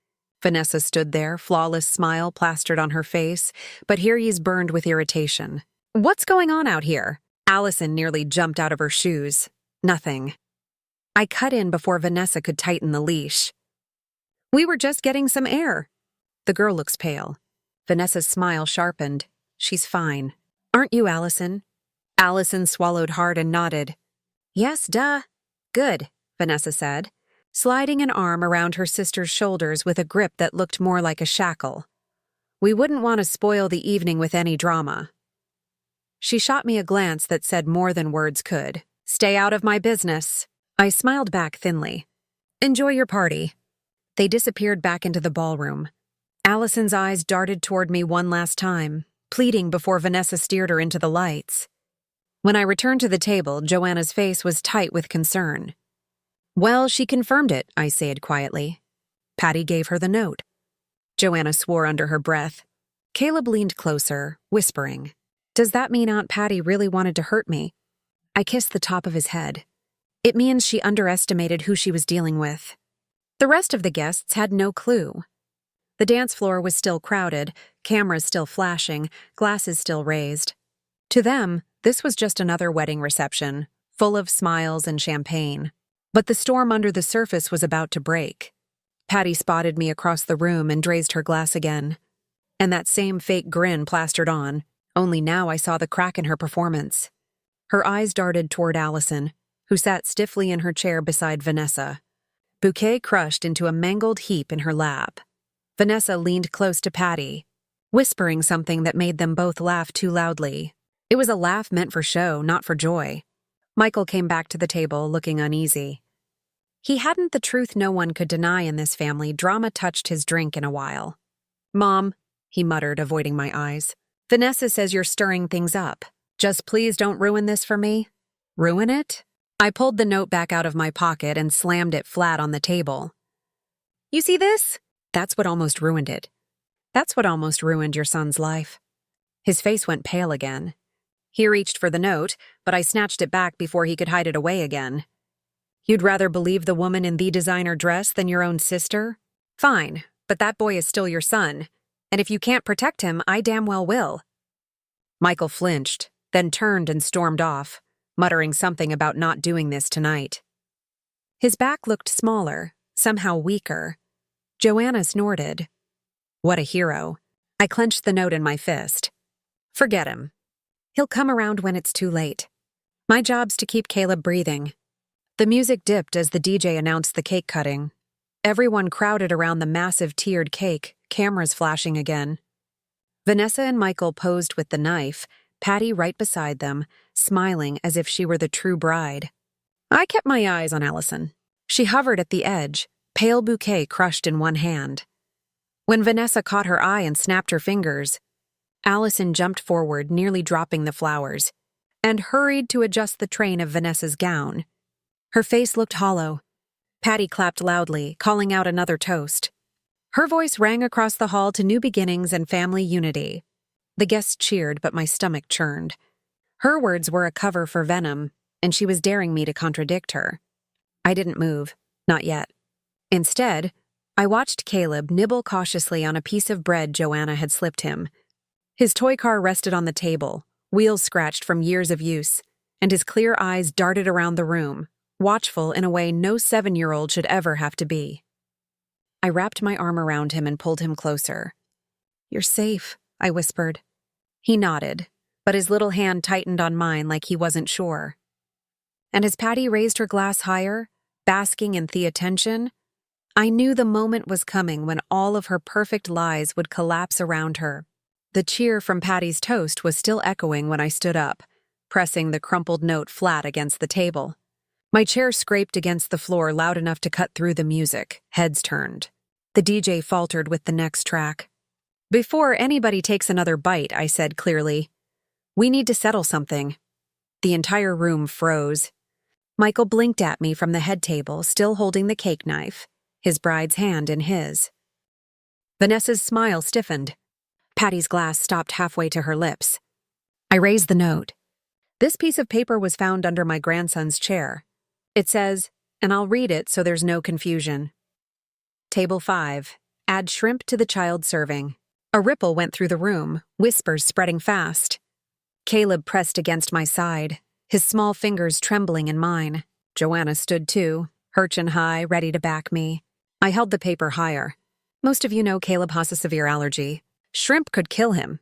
S1: Vanessa stood there, flawless smile plastered on her face, but Hirie's burned with irritation. "What's going on out here?" Allison nearly jumped out of her shoes. "Nothing." I cut in before Vanessa could tighten the leash. "We were just getting some air." The girl looks pale. Vanessa's smile sharpened. She's fine. Aren't you, Allison? Allison swallowed hard and nodded. Yes, duh. Good, Vanessa said, sliding an arm around her sister's shoulders with a grip that looked more like a shackle. We wouldn't want to spoil the evening with any drama. She shot me a glance that said more than words could. Stay out of my business. I smiled back thinly. Enjoy your party. They disappeared back into the ballroom. Allison's eyes darted toward me one last time, pleading before Vanessa steered her into the lights. When I returned to the table, Joanna's face was tight with concern. Well, she confirmed it, I said quietly. Patty gave her the note. Joanna swore under her breath. Caleb leaned closer, whispering, Does that mean Aunt Patty really wanted to hurt me? I kissed the top of his head. It means she underestimated who she was dealing with. The rest of the guests had no clue. The dance floor was still crowded, cameras still flashing, glasses still raised. To them, this was just another wedding reception, full of smiles and champagne. But the storm under the surface was about to break. Patty spotted me across the room and raised her glass again. And that same fake grin plastered on, only now I saw the crack in her performance. Her eyes darted toward Allison, who sat stiffly in her chair beside Vanessa. Bouquet crushed into a mangled heap in her lap. Vanessa leaned close to Patty, whispering something that made them both laugh too loudly. It was a laugh meant for show, not for joy. Michael came back to the table, looking uneasy. He hadn't the truth no one could deny in this family. Drama touched his drink in a while. Mom, he muttered, avoiding my eyes. Vanessa says you're stirring things up. Just please don't ruin this for me. Ruin it? I pulled the note back out of my pocket and slammed it flat on the table. You see this? That's what almost ruined it. That's what almost ruined your son's life. His face went pale again. He reached for the note, but I snatched it back before he could hide it away again. You'd rather believe the woman in the designer dress than your own sister? Fine, but that boy is still your son, and if you can't protect him, I damn well will. Michael flinched, then turned and stormed off, muttering something about not doing this tonight. His back looked smaller, somehow weaker. Joanna snorted. What a hero. I clenched the note in my fist. Forget him. He'll come around when it's too late. My job's to keep Caleb breathing. The music dipped as the DJ announced the cake cutting. Everyone crowded around the massive tiered cake, cameras flashing again. Vanessa and Michael posed with the knife, Patty right beside them, smiling as if she were the true bride. I kept my eyes on Allison. She hovered at the edge, pale bouquet crushed in one hand. When Vanessa caught her eye and snapped her fingers, Allison jumped forward, nearly dropping the flowers, and hurried to adjust the train of Vanessa's gown. Her face looked hollow. Patty clapped loudly, calling out another toast. Her voice rang across the hall to new beginnings and family unity. The guests cheered, but my stomach churned. Her words were a cover for venom, and she was daring me to contradict her. I didn't move, not yet. Instead, I watched Caleb nibble cautiously on a piece of bread Joanna had slipped him. His toy car rested on the table, wheels scratched from years of use, and his clear eyes darted around the room, watchful in a way no 7-year-old should ever have to be. I wrapped my arm around him and pulled him closer. You're safe, I whispered. He nodded, but his little hand tightened on mine like he wasn't sure. And as Patty raised her glass higher, basking in the attention, I knew the moment was coming when all of her perfect lies would collapse around her. The cheer from Patty's toast was still echoing when I stood up, pressing the crumpled note flat against the table. My chair scraped against the floor loud enough to cut through the music, heads turned. The DJ faltered with the next track. Before anybody takes another bite, I said clearly, we need to settle something. The entire room froze. Michael blinked at me from the head table, still holding the cake knife, his bride's hand in his. Vanessa's smile stiffened. Patty's glass stopped halfway to her lips. I raised the note. This piece of paper was found under my grandson's chair. It says, and I'll read it so there's no confusion. Table 5. Add shrimp to the child serving. A ripple went through the room, whispers spreading fast. Caleb pressed against my side, his small fingers trembling in mine. Joanna stood too, her chin high, ready to back me. I held the paper higher. Most of you know Caleb has a severe allergy. Shrimp could kill him.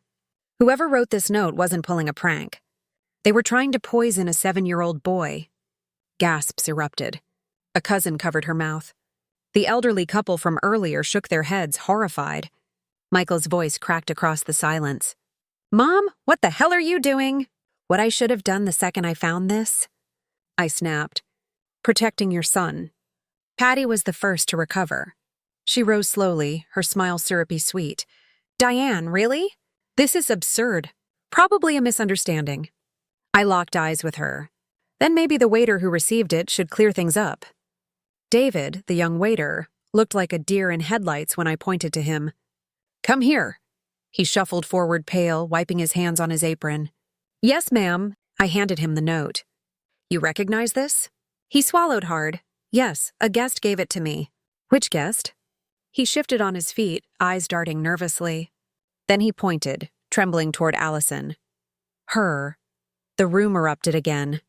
S1: Whoever wrote this note wasn't pulling a prank. They were trying to poison a 7-year-old boy. Gasps erupted. A cousin covered her mouth. The elderly couple from earlier shook their heads, horrified. Michael's voice cracked across the silence. "Mom, what the hell are you doing?" "What I should have done the second I found this?" I snapped. "Protecting your son." Patty was the first to recover. She rose slowly, her smile syrupy sweet. "Diane, really? This is absurd. Probably a misunderstanding." I locked eyes with her. Then maybe the waiter who received it should clear things up. David, the young waiter, looked like a deer in headlights when I pointed to him. "Come here." He shuffled forward pale, wiping his hands on his apron. "Yes, ma'am." I handed him the note. "You recognize this?" He swallowed hard. "Yes, a guest gave it to me." "Which guest?" He shifted on his feet, eyes darting nervously. Then he pointed, trembling toward Allison. Her. The room erupted again.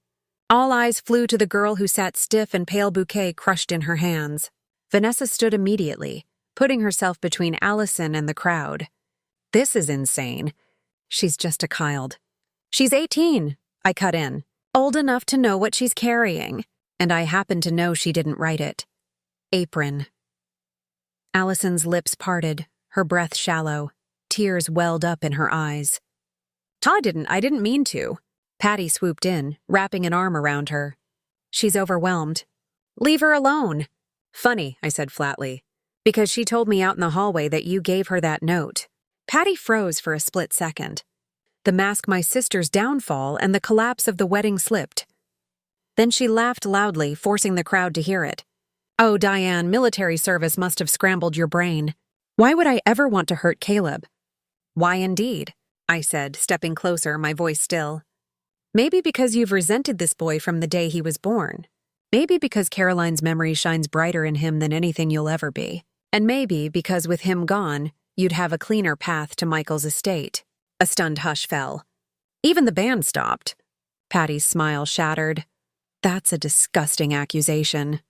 S1: All eyes flew to the girl who sat stiff and pale bouquet crushed in her hands. Vanessa stood immediately, putting herself between Allison and the crowd. "This is insane. She's just a child." "She's 18, I cut in. "Old enough to know what she's carrying. And I happen to know she didn't write it." "Apron." Allison's lips parted, her breath shallow. Tears welled up in her eyes. I didn't mean to." Patty swooped in, wrapping an arm around her. "She's overwhelmed." "Leave her alone." "Funny," I said flatly, "because she told me out in the hallway that you gave her that note." Patty froze for a split second. The mask my sister's downfall and the collapse of the wedding slipped. Then she laughed loudly, forcing the crowd to hear it. "Oh, Diane, military service must have scrambled your brain. Why would I ever want to hurt Caleb?" "Why indeed?" I said, stepping closer, my voice still. "Maybe because you've resented this boy from the day he was born. Maybe because Caroline's memory shines brighter in him than anything you'll ever be. And maybe because with him gone, you'd have a cleaner path to Michael's estate." A stunned hush fell. Even the band stopped. Patty's smile shattered. "That's a disgusting accusation."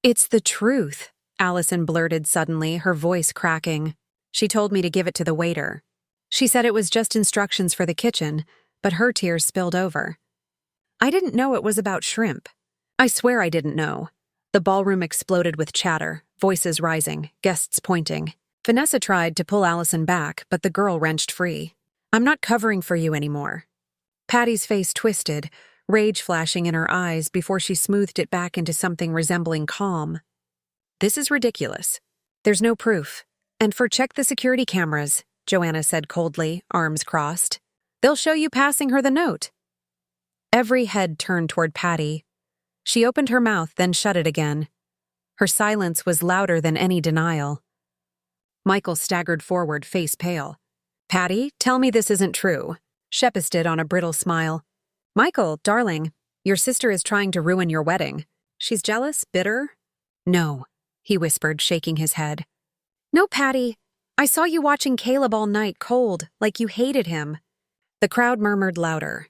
S1: "It's the truth," Allison blurted suddenly, her voice cracking. "She told me to give it to the waiter. She said it was just instructions for the kitchen, but her tears spilled over. I didn't know it was about shrimp. I swear I didn't know." The ballroom exploded with chatter, voices rising, guests pointing. Vanessa tried to pull Allison back, but the girl wrenched free. "I'm not covering for you anymore." Patty's face twisted, rage flashing in her eyes before she smoothed it back into something resembling calm. "This is ridiculous. There's no proof. And check the security cameras," Joanna said coldly, arms crossed. "They'll show you passing her the note." Every head turned toward Patty. She opened her mouth, then shut it again. Her silence was louder than any denial. Michael staggered forward, face pale. "Patty, tell me this isn't true." Shepested on a brittle smile. "Michael, darling, your sister is trying to ruin your wedding. She's jealous, bitter?" "No," he whispered, shaking his head. "No, Patty. I saw you watching Caleb all night, cold, like you hated him." The crowd murmured louder.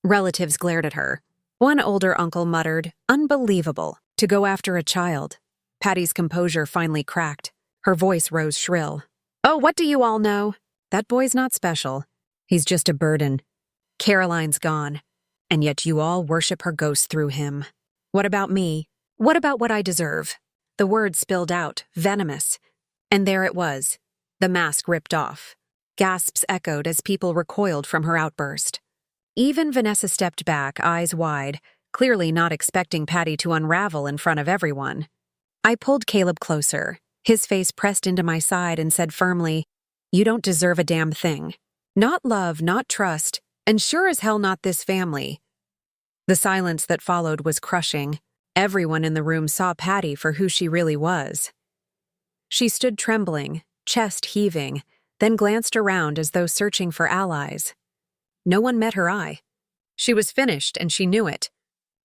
S1: Relatives glared at her. One older uncle muttered, "Unbelievable, to go after a child." Patty's composure finally cracked. Her voice rose shrill. "Oh, what do you all know? That boy's not special. He's just a burden. Caroline's gone. And yet you all worship her ghost through him. What about me? What about what I deserve?" The words spilled out, venomous. And there it was, the mask ripped off. Gasps echoed as people recoiled from her outburst. Even Vanessa stepped back, eyes wide, clearly not expecting Patty to unravel in front of everyone. I pulled Caleb closer, his face pressed into my side, and said firmly, "You don't deserve a damn thing. Not love, not trust, and sure as hell not this family." The silence that followed was crushing. Everyone in the room saw Patty for who she really was. She stood trembling, chest heaving, then glanced around as though searching for allies. No one met her eye. She was finished, and she knew it.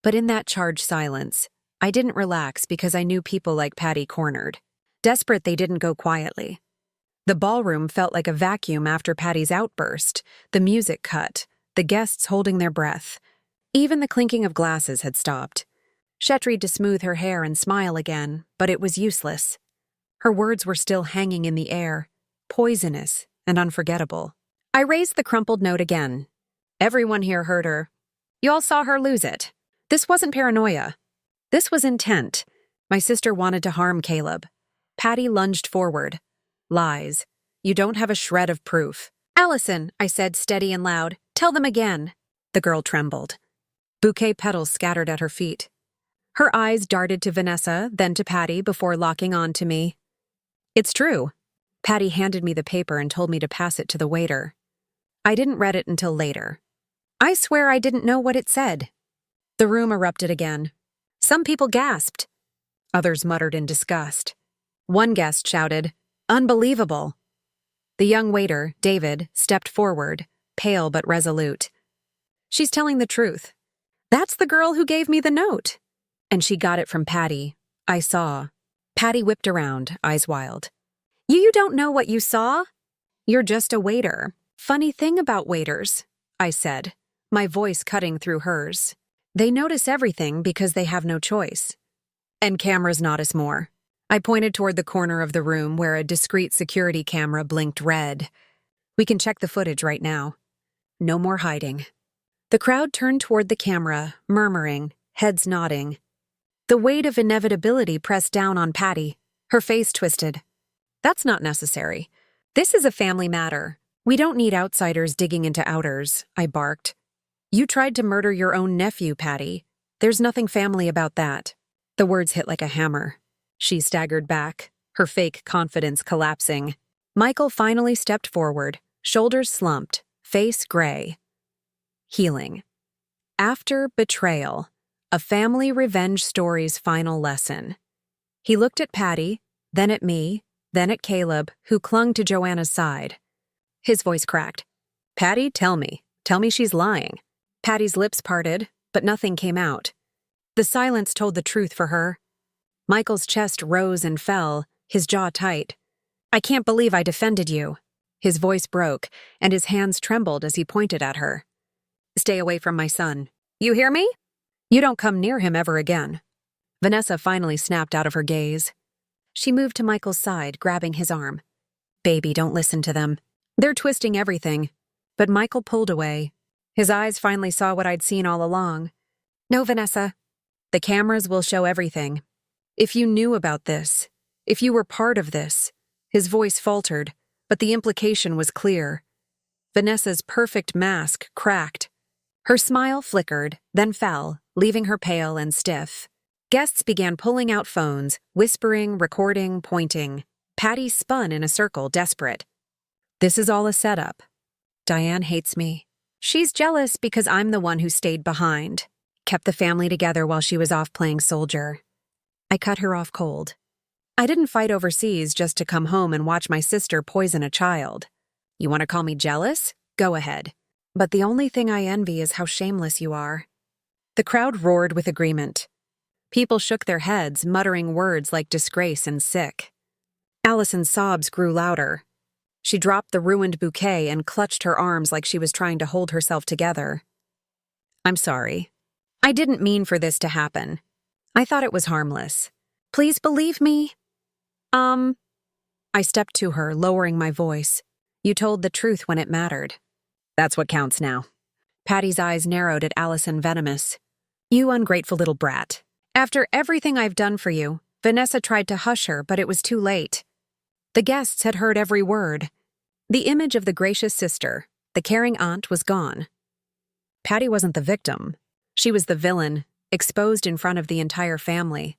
S1: But in that charged silence, I didn't relax because I knew people like Patty cornered. Desperate, they didn't go quietly. The ballroom felt like a vacuum after Patty's outburst, the music cut, the guests holding their breath. Even the clinking of glasses had stopped. She tried to smooth her hair and smile again, but it was useless. Her words were still hanging in the air, poisonous, and unforgettable. I raised the crumpled note again. Everyone here heard her. You all saw her lose it. This wasn't paranoia. This was intent. My sister wanted to harm Caleb. Patty lunged forward. Lies. You don't have a shred of proof. Allison, I said steady and loud. Tell them again. The girl trembled. Bouquet petals scattered at her feet. Her eyes darted to Vanessa, then to Patty before locking on to me. It's true. Patty handed me the paper and told me to pass it to the waiter. I didn't read it until later. I swear I didn't know what it said. The room erupted again. Some people gasped. Others muttered in disgust. One guest shouted, "Unbelievable!" The young waiter, David, stepped forward, pale but resolute. She's telling the truth. That's the girl who gave me the note. And she got it from Patty. I saw. Patty whipped around, eyes wild. You don't know what you saw? You're just a waiter. Funny thing about waiters, I said, my voice cutting through hers. They notice everything because they have no choice. And cameras notice more. I pointed toward the corner of the room where a discreet security camera blinked red. We can check the footage right now. No more hiding. The crowd turned toward the camera, murmuring, heads nodding. The weight of inevitability pressed down on Patty. Her face twisted. That's not necessary. This is a family matter. We don't need outsiders digging into outers, I barked. You tried to murder your own nephew, Patty. There's nothing family about that. The words hit like a hammer. She staggered back, her fake confidence collapsing. Michael finally stepped forward, shoulders slumped, face gray. Healing. After betrayal, a family revenge story's final lesson. He looked at Patty, then at me, then at Caleb, who clung to Joanna's side. His voice cracked. Patty, tell me she's lying. Patty's lips parted, but nothing came out. The silence told the truth for her. Michael's chest rose and fell, his jaw tight. I can't believe I defended you. His voice broke, and his hands trembled as he pointed at her. Stay away from my son. You hear me? You don't come near him ever again. Vanessa finally snapped out of her gaze. She moved to Michael's side, grabbing his arm. Baby, don't listen to them. They're twisting everything. But Michael pulled away. His eyes finally saw what I'd seen all along. No, Vanessa. The cameras will show everything. If you knew about this, if you were part of this, his voice faltered, but the implication was clear. Vanessa's perfect mask cracked. Her smile flickered, then fell, leaving her pale and stiff. Guests began pulling out phones, whispering, recording, pointing. Patty spun in a circle, desperate. This is all a setup. Diane hates me. She's jealous because I'm the one who stayed behind, kept the family together while she was off playing soldier. I cut her off cold. I didn't fight overseas just to come home and watch my sister poison a child. You want to call me jealous? Go ahead. But the only thing I envy is how shameless you are. The crowd roared with agreement. People shook their heads, muttering words like disgrace and sick. Allison's sobs grew louder. She dropped the ruined bouquet and clutched her arms like she was trying to hold herself together. I'm sorry. I didn't mean for this to happen. I thought it was harmless. Please believe me. I stepped to her, lowering my voice. You told the truth when it mattered. That's what counts now. Patty's eyes narrowed at Allison, venomous. You ungrateful little brat. After everything I've done for you, Vanessa tried to hush her, but it was too late. The guests had heard every word. The image of the gracious sister, the caring aunt, was gone. Patty wasn't the victim. She was the villain, exposed in front of the entire family.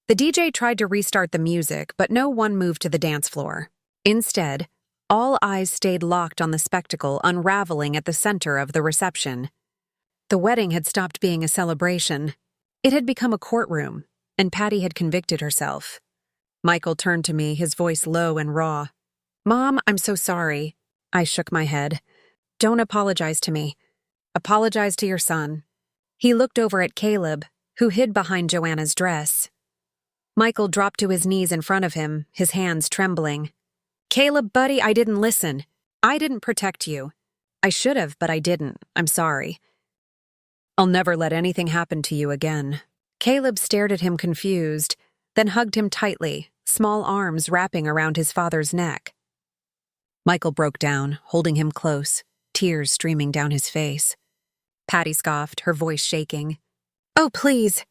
S1: The DJ tried to restart the music, but no one moved to the dance floor. Instead, all eyes stayed locked on the spectacle unraveling at the center of the reception. The wedding had stopped being a celebration. It had become a courtroom, and Patty had convicted herself. Michael turned to me, his voice low and raw. Mom, I'm so sorry. I shook my head. Don't apologize to me. Apologize to your son. He looked over at Caleb, who hid behind Joanna's dress. Michael dropped to his knees in front of him, his hands trembling. Caleb, buddy, I didn't listen. I didn't protect you. I should have, but I didn't. I'm sorry. I'll never let anything happen to you again. Caleb stared at him confused, then hugged him tightly, small arms wrapping around his father's neck. Michael broke down, holding him close, tears streaming down his face. Patty scoffed, her voice shaking. "Oh, please.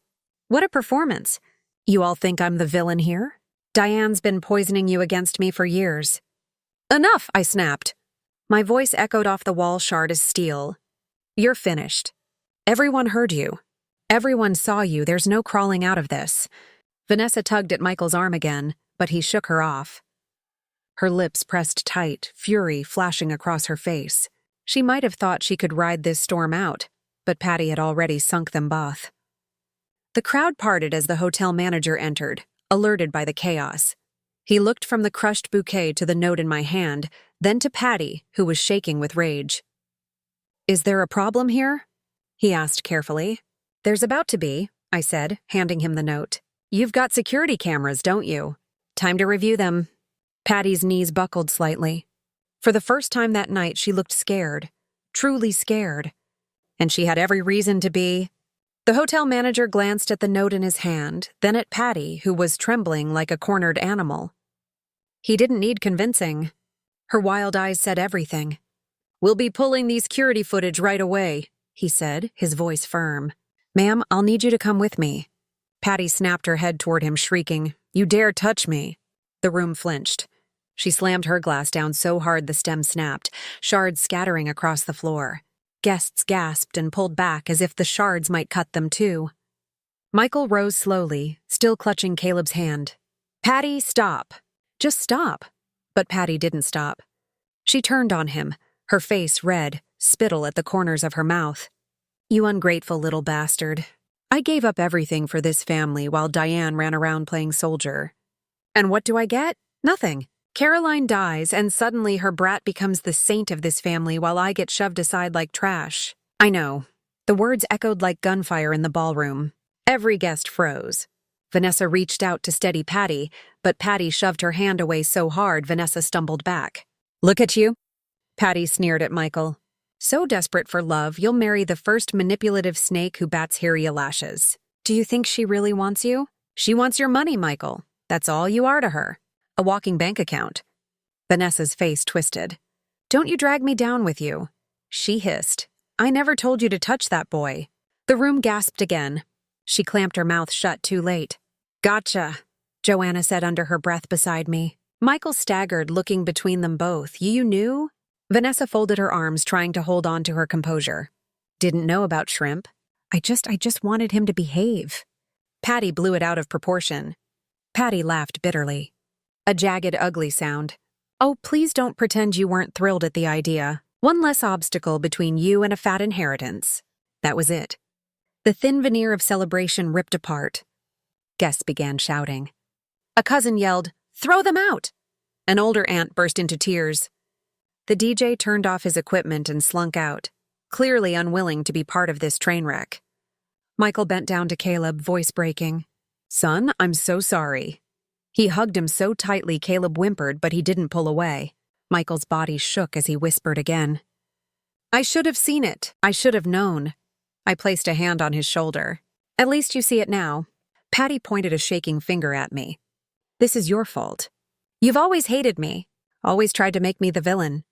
S1: What a performance. You all think I'm the villain here? Diane's been poisoning you against me for years." "Enough," I snapped. My voice echoed off the wall shard as steel. "You're finished. Everyone heard you. Everyone saw you. There's no crawling out of this." Vanessa tugged at Michael's arm again, but he shook her off. Her lips pressed tight, fury flashing across her face. She might have thought she could ride this storm out, but Patty had already sunk them both. The crowd parted as the hotel manager entered, alerted by the chaos. He looked from the crushed bouquet to the note in my hand, then to Patty, who was shaking with rage. "Is there a problem here?" he asked carefully. "There's about to be," I said, handing him the note. "You've got security cameras, don't you? Time to review them." Patty's knees buckled slightly. For the first time that night, she looked scared, truly scared. And she had every reason to be. The hotel manager glanced at the note in his hand, then at Patty, who was trembling like a cornered animal. He didn't need convincing. Her wild eyes said everything. "We'll be pulling the security footage right away," he said, his voice firm. "Ma'am, I'll need you to come with me." Patty snapped her head toward him, shrieking, "You dare touch me!" The room flinched. She slammed her glass down so hard the stem snapped, shards scattering across the floor. Guests gasped and pulled back as if the shards might cut them too. Michael rose slowly, still clutching Caleb's hand. "Patty, stop. Just stop." But Patty didn't stop. She turned on him, her face red, spittle at the corners of her mouth. "You ungrateful little bastard. I gave up everything for this family while Diane ran around playing soldier. And what do I get? Nothing. Caroline dies, and suddenly her brat becomes the saint of this family while I get shoved aside like trash." I know. The words echoed like gunfire in the ballroom. Every guest froze. Vanessa reached out to steady Patty, but Patty shoved her hand away so hard Vanessa stumbled back. "Look at you." Patty sneered at Michael. "So desperate for love, you'll marry the first manipulative snake who bats hairy lashes. Do you think she really wants you? She wants your money, Michael. That's all you are to her. A walking bank account." Vanessa's face twisted. "Don't you drag me down with you." She hissed. "I never told you to touch that boy." The room gasped again. She clamped her mouth shut too late. "Gotcha," Joanna said under her breath beside me. Michael staggered, looking between them both. "You knew?" Vanessa folded her arms, trying to hold on to her composure. "Didn't know about shrimp. I just wanted him to behave." Patty blew it out of proportion. Patty laughed bitterly. A jagged, ugly sound. "Oh, please don't pretend you weren't thrilled at the idea. One less obstacle between you and a fat inheritance." That was it. The thin veneer of celebration ripped apart. Guests began shouting. A cousin yelled, "Throw them out!" An older aunt burst into tears. The DJ turned off his equipment and slunk out, clearly unwilling to be part of this train wreck. Michael bent down to Caleb, voice breaking. "Son, I'm so sorry." He hugged him so tightly Caleb whimpered, but he didn't pull away. Michael's body shook as he whispered again. "I should have seen it. I should have known." I placed a hand on his shoulder. "At least you see it now." Patty pointed a shaking finger at me. "This is your fault. You've always hated me, always tried to make me the villain."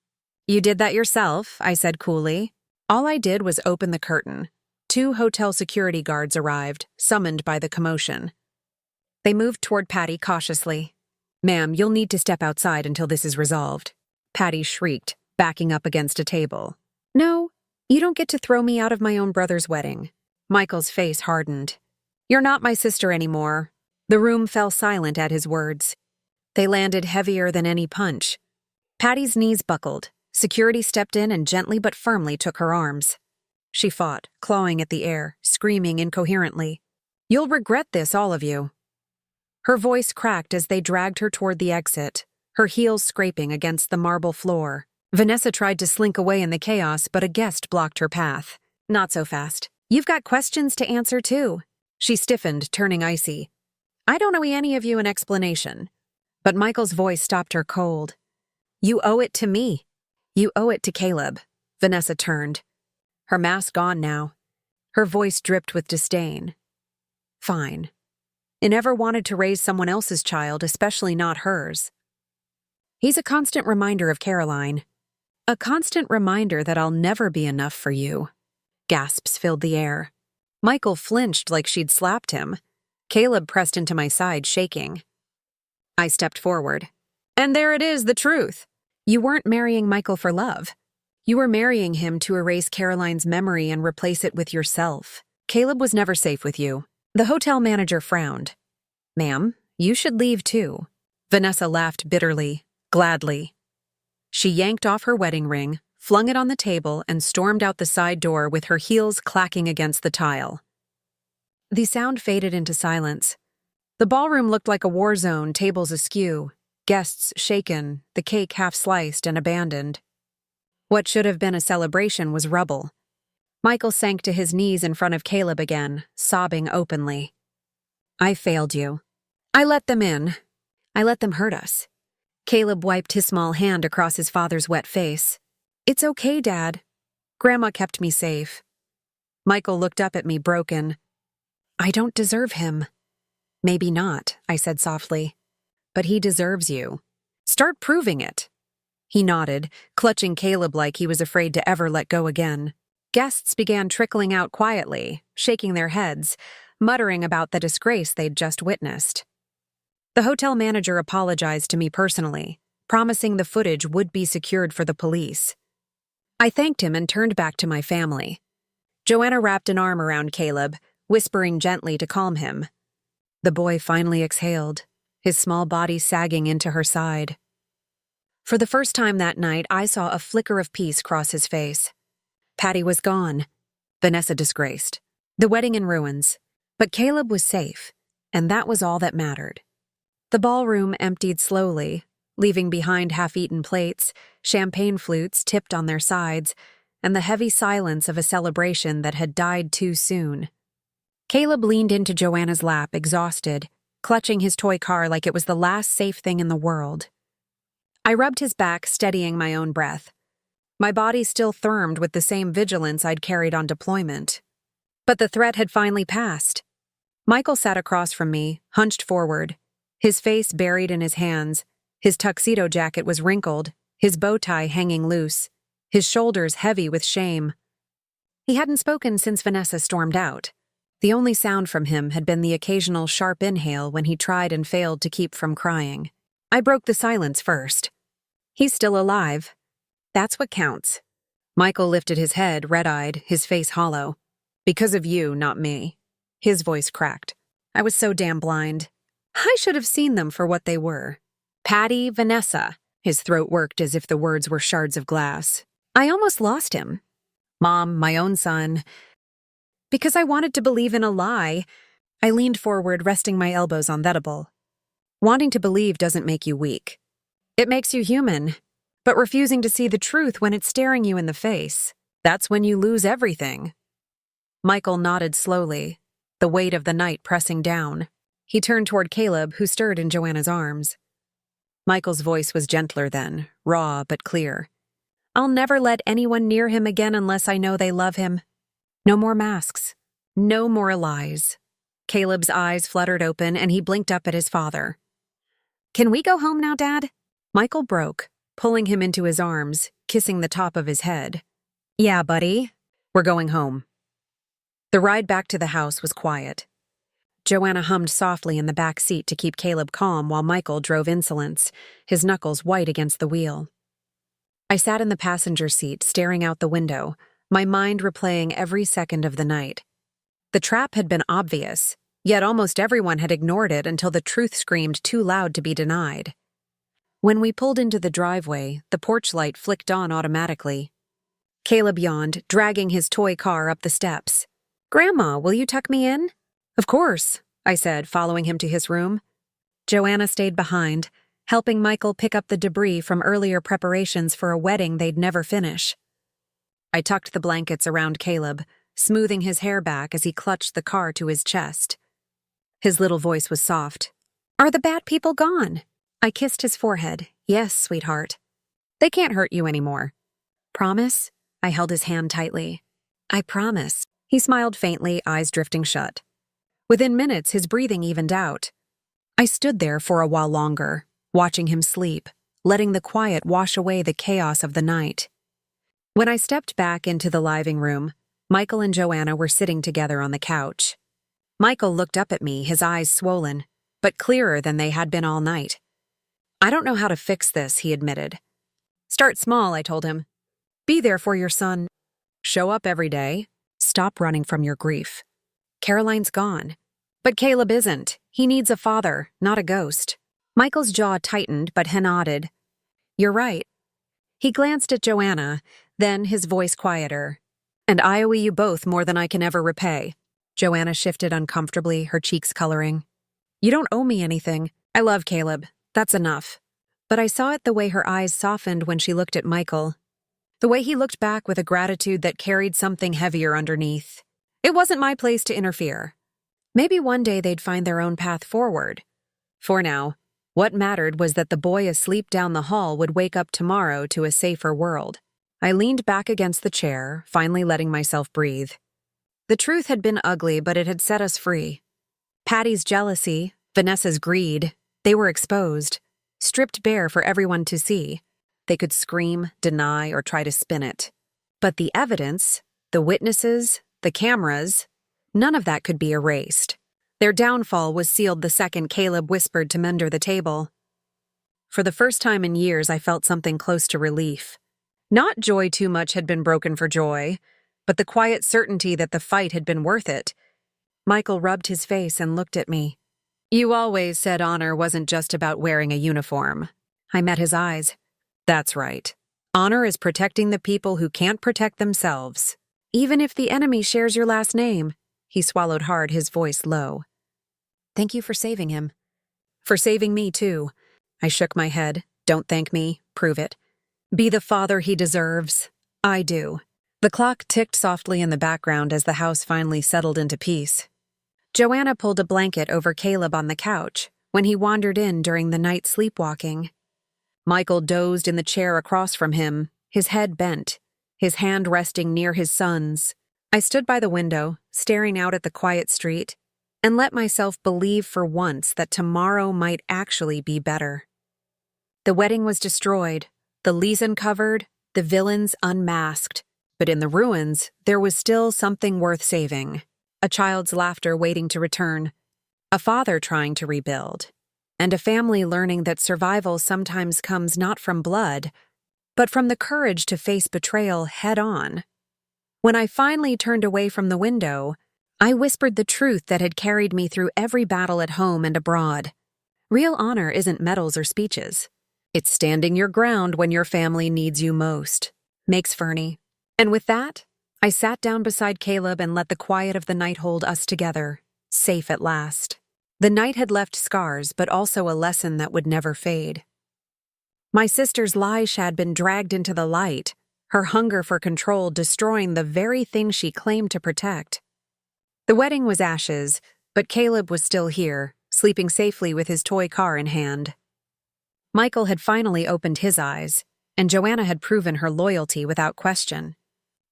S1: "You did that yourself," I said coolly. All I did was open the curtain. 2 hotel security guards arrived, summoned by the commotion. They moved toward Patty cautiously. "Ma'am, you'll need to step outside until this is resolved." Patty shrieked, backing up against a table. "No, you don't get to throw me out of my own brother's wedding." Michael's face hardened. "You're not my sister anymore." The room fell silent at his words. They landed heavier than any punch. Patty's knees buckled. Security stepped in and gently but firmly took her arms. She fought, clawing at the air, screaming incoherently. "You'll regret this, all of you." Her voice cracked as they dragged her toward the exit, her heels scraping against the marble floor. Vanessa tried to slink away in the chaos, but a guest blocked her path. "Not so fast. You've got questions to answer, too." She stiffened, turning icy. "I don't owe any of you an explanation." But Michael's voice stopped her cold. "You owe it to me. You owe it to Caleb." Vanessa turned. Her mask gone now. Her voice dripped with disdain. "Fine. I never wanted to raise someone else's child, especially not hers." He's a constant reminder of Caroline. A constant reminder that I'll never be enough for you. Gasps filled the air. Michael flinched like she'd slapped him. Caleb pressed into my side, shaking. I stepped forward. And there it is, the truth. You weren't marrying Michael for love. You were marrying him to erase Caroline's memory and replace it with yourself. Caleb was never safe with you. The hotel manager frowned. Ma'am, you should leave too. Vanessa laughed bitterly, gladly. She yanked off her wedding ring, flung it on the table, and stormed out the side door with her heels clacking against the tile. The sound faded into silence. The ballroom looked like a war zone, tables askew, guests shaken, the cake half sliced and abandoned. What should have been a celebration was rubble. Michael sank to his knees in front of Caleb again, sobbing openly. I failed you. I let them in. I let them hurt us. Caleb wiped his small hand across his father's wet face. It's okay, Dad. Grandma kept me safe. Michael looked up at me, broken. I don't deserve him. Maybe not, I said softly. But he deserves you. Start proving it. He nodded, clutching Caleb like he was afraid to ever let go again. Guests began trickling out quietly, shaking their heads, muttering about the disgrace they'd just witnessed. The hotel manager apologized to me personally, promising the footage would be secured for the police. I thanked him and turned back to my family. Joanna wrapped an arm around Caleb, whispering gently to calm him. The boy finally exhaled, his small body sagging into her side. For the first time that night, I saw a flicker of peace cross his face. Patty was gone. Vanessa disgraced. The wedding in ruins. But Caleb was safe, and that was all that mattered. The ballroom emptied slowly, leaving behind half-eaten plates, champagne flutes tipped on their sides, and the heavy silence of a celebration that had died too soon. Caleb leaned into Joanna's lap, exhausted, clutching his toy car like it was the last safe thing in the world. I rubbed his back, steadying my own breath. My body still thermed with the same vigilance I'd carried on deployment. But the threat had finally passed. Michael sat across from me, hunched forward, his face buried in his hands. His tuxedo jacket was wrinkled, his bow tie hanging loose, his shoulders heavy with shame. He hadn't spoken since Vanessa stormed out. The only sound from him had been the occasional sharp inhale when he tried and failed to keep from crying. I broke the silence first. He's still alive. That's what counts. Michael lifted his head, red-eyed, his face hollow. Because of you, not me. His voice cracked. I was so damn blind. I should have seen them for what they were. Patty, Vanessa. His throat worked as if the words were shards of glass. I almost lost him. Mom, my own son. Because I wanted to believe in a lie, I leaned forward, resting my elbows on the table. Wanting to believe doesn't make you weak. It makes you human. But refusing to see the truth when it's staring you in the face, that's when you lose everything. Michael nodded slowly, the weight of the night pressing down. He turned toward Caleb, who stirred in Joanna's arms. Michael's voice was gentler then, raw but clear. I'll never let anyone near him again unless I know they love him. No more masks. No more lies. Caleb's eyes fluttered open and he blinked up at his father. Can we go home now, Dad? Michael broke, pulling him into his arms, kissing the top of his head. Yeah, buddy. We're going home. The ride back to the house was quiet. Joanna hummed softly in the back seat to keep Caleb calm while Michael drove insolence, his knuckles white against the wheel. I sat in the passenger seat, staring out the window, my mind replaying every second of the night. The trap had been obvious, yet almost everyone had ignored it until the truth screamed too loud to be denied. When we pulled into the driveway, the porch light flicked on automatically. Caleb yawned, dragging his toy car up the steps. Grandma, will you tuck me in? Of course, I said, following him to his room. Joanna stayed behind, helping Michael pick up the debris from earlier preparations for a wedding they'd never finish. I tucked the blankets around Caleb, smoothing his hair back as he clutched the car to his chest. His little voice was soft. Are the bad people gone? I kissed his forehead. Yes, sweetheart. They can't hurt you anymore. Promise? I held his hand tightly. I promise. He smiled faintly, eyes drifting shut. Within minutes, his breathing evened out. I stood there for a while longer, watching him sleep, letting the quiet wash away the chaos of the night. When I stepped back into the living room, Michael and Joanna were sitting together on the couch. Michael looked up at me, his eyes swollen, but clearer than they had been all night. "I don't know how to fix this," he admitted. "Start small," I told him. "Be there for your son. Show up every day. Stop running from your grief. Caroline's gone. But Caleb isn't. He needs a father, not a ghost." Michael's jaw tightened, but he nodded. "You're right." He glanced at Joanna, then his voice quieter. "And I owe you both more than I can ever repay." Joanna shifted uncomfortably, her cheeks coloring. "You don't owe me anything. I love Caleb. That's enough." But I saw it the way her eyes softened when she looked at Michael. The way he looked back with a gratitude that carried something heavier underneath. It wasn't my place to interfere. Maybe one day they'd find their own path forward. For now, what mattered was that the boy asleep down the hall would wake up tomorrow to a safer world. I leaned back against the chair, finally letting myself breathe. The truth had been ugly, but it had set us free. Patty's jealousy, Vanessa's greed, they were exposed, stripped bare for everyone to see. They could scream, deny, or try to spin it. But the evidence, the witnesses, the cameras, none of that could be erased. Their downfall was sealed the second Caleb whispered to mender the table. For the first time in years, I felt something close to relief. Not joy too much had been broken for joy, but the quiet certainty that the fight had been worth it. Michael rubbed his face and looked at me. "You always said honor wasn't just about wearing a uniform." I met his eyes. "That's right. Honor is protecting the people who can't protect themselves. Even if the enemy shares your last name." He swallowed hard, his voice low. "Thank you for saving him." "For saving me, too." I shook my head. "Don't thank me. Prove it. Be the father he deserves." "I do." The clock ticked softly in the background as the house finally settled into peace. Joanna pulled a blanket over Caleb on the couch when he wandered in during the night sleepwalking. Michael dozed in the chair across from him, his head bent, his hand resting near his son's. I stood by the window, staring out at the quiet street, and let myself believe for once that tomorrow might actually be better. The wedding was destroyed, the lease uncovered, the villains unmasked, but in the ruins, there was still something worth saving. A child's laughter waiting to return, a father trying to rebuild, and a family learning that survival sometimes comes not from blood, but from the courage to face betrayal head-on. When I finally turned away from the window, I whispered the truth that had carried me through every battle at home and abroad. Real honor isn't medals or speeches. It's standing your ground when your family needs you most. Makes Fernie. And with that, I sat down beside Caleb and let the quiet of the night hold us together, safe at last. The night had left scars, but also a lesson that would never fade. My sister's lies had been dragged into the light, her hunger for control destroying the very thing she claimed to protect. The wedding was ashes, but Caleb was still here, sleeping safely with his toy car in hand. Michael had finally opened his eyes, and Joanna had proven her loyalty without question.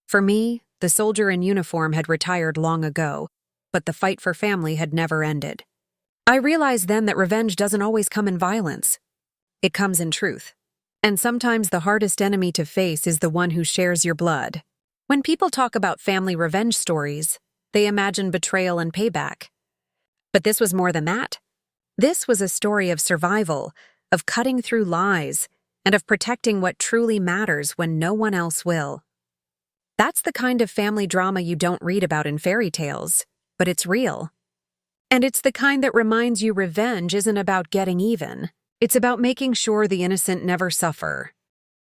S1: For me, the soldier in uniform had retired long ago, but the fight for family had never ended. I realized then that revenge doesn't always come in violence. It comes in truth. And sometimes the hardest enemy to face is the one who shares your blood. When people talk about family revenge stories, they imagine betrayal and payback. But this was more than that. This was a story of survival, of cutting through lies, and of protecting what truly matters when no one else will. That's the kind of family drama you don't read about in fairy tales, but it's real. And it's the kind that reminds you revenge isn't about getting even. It's about making sure the innocent never suffer.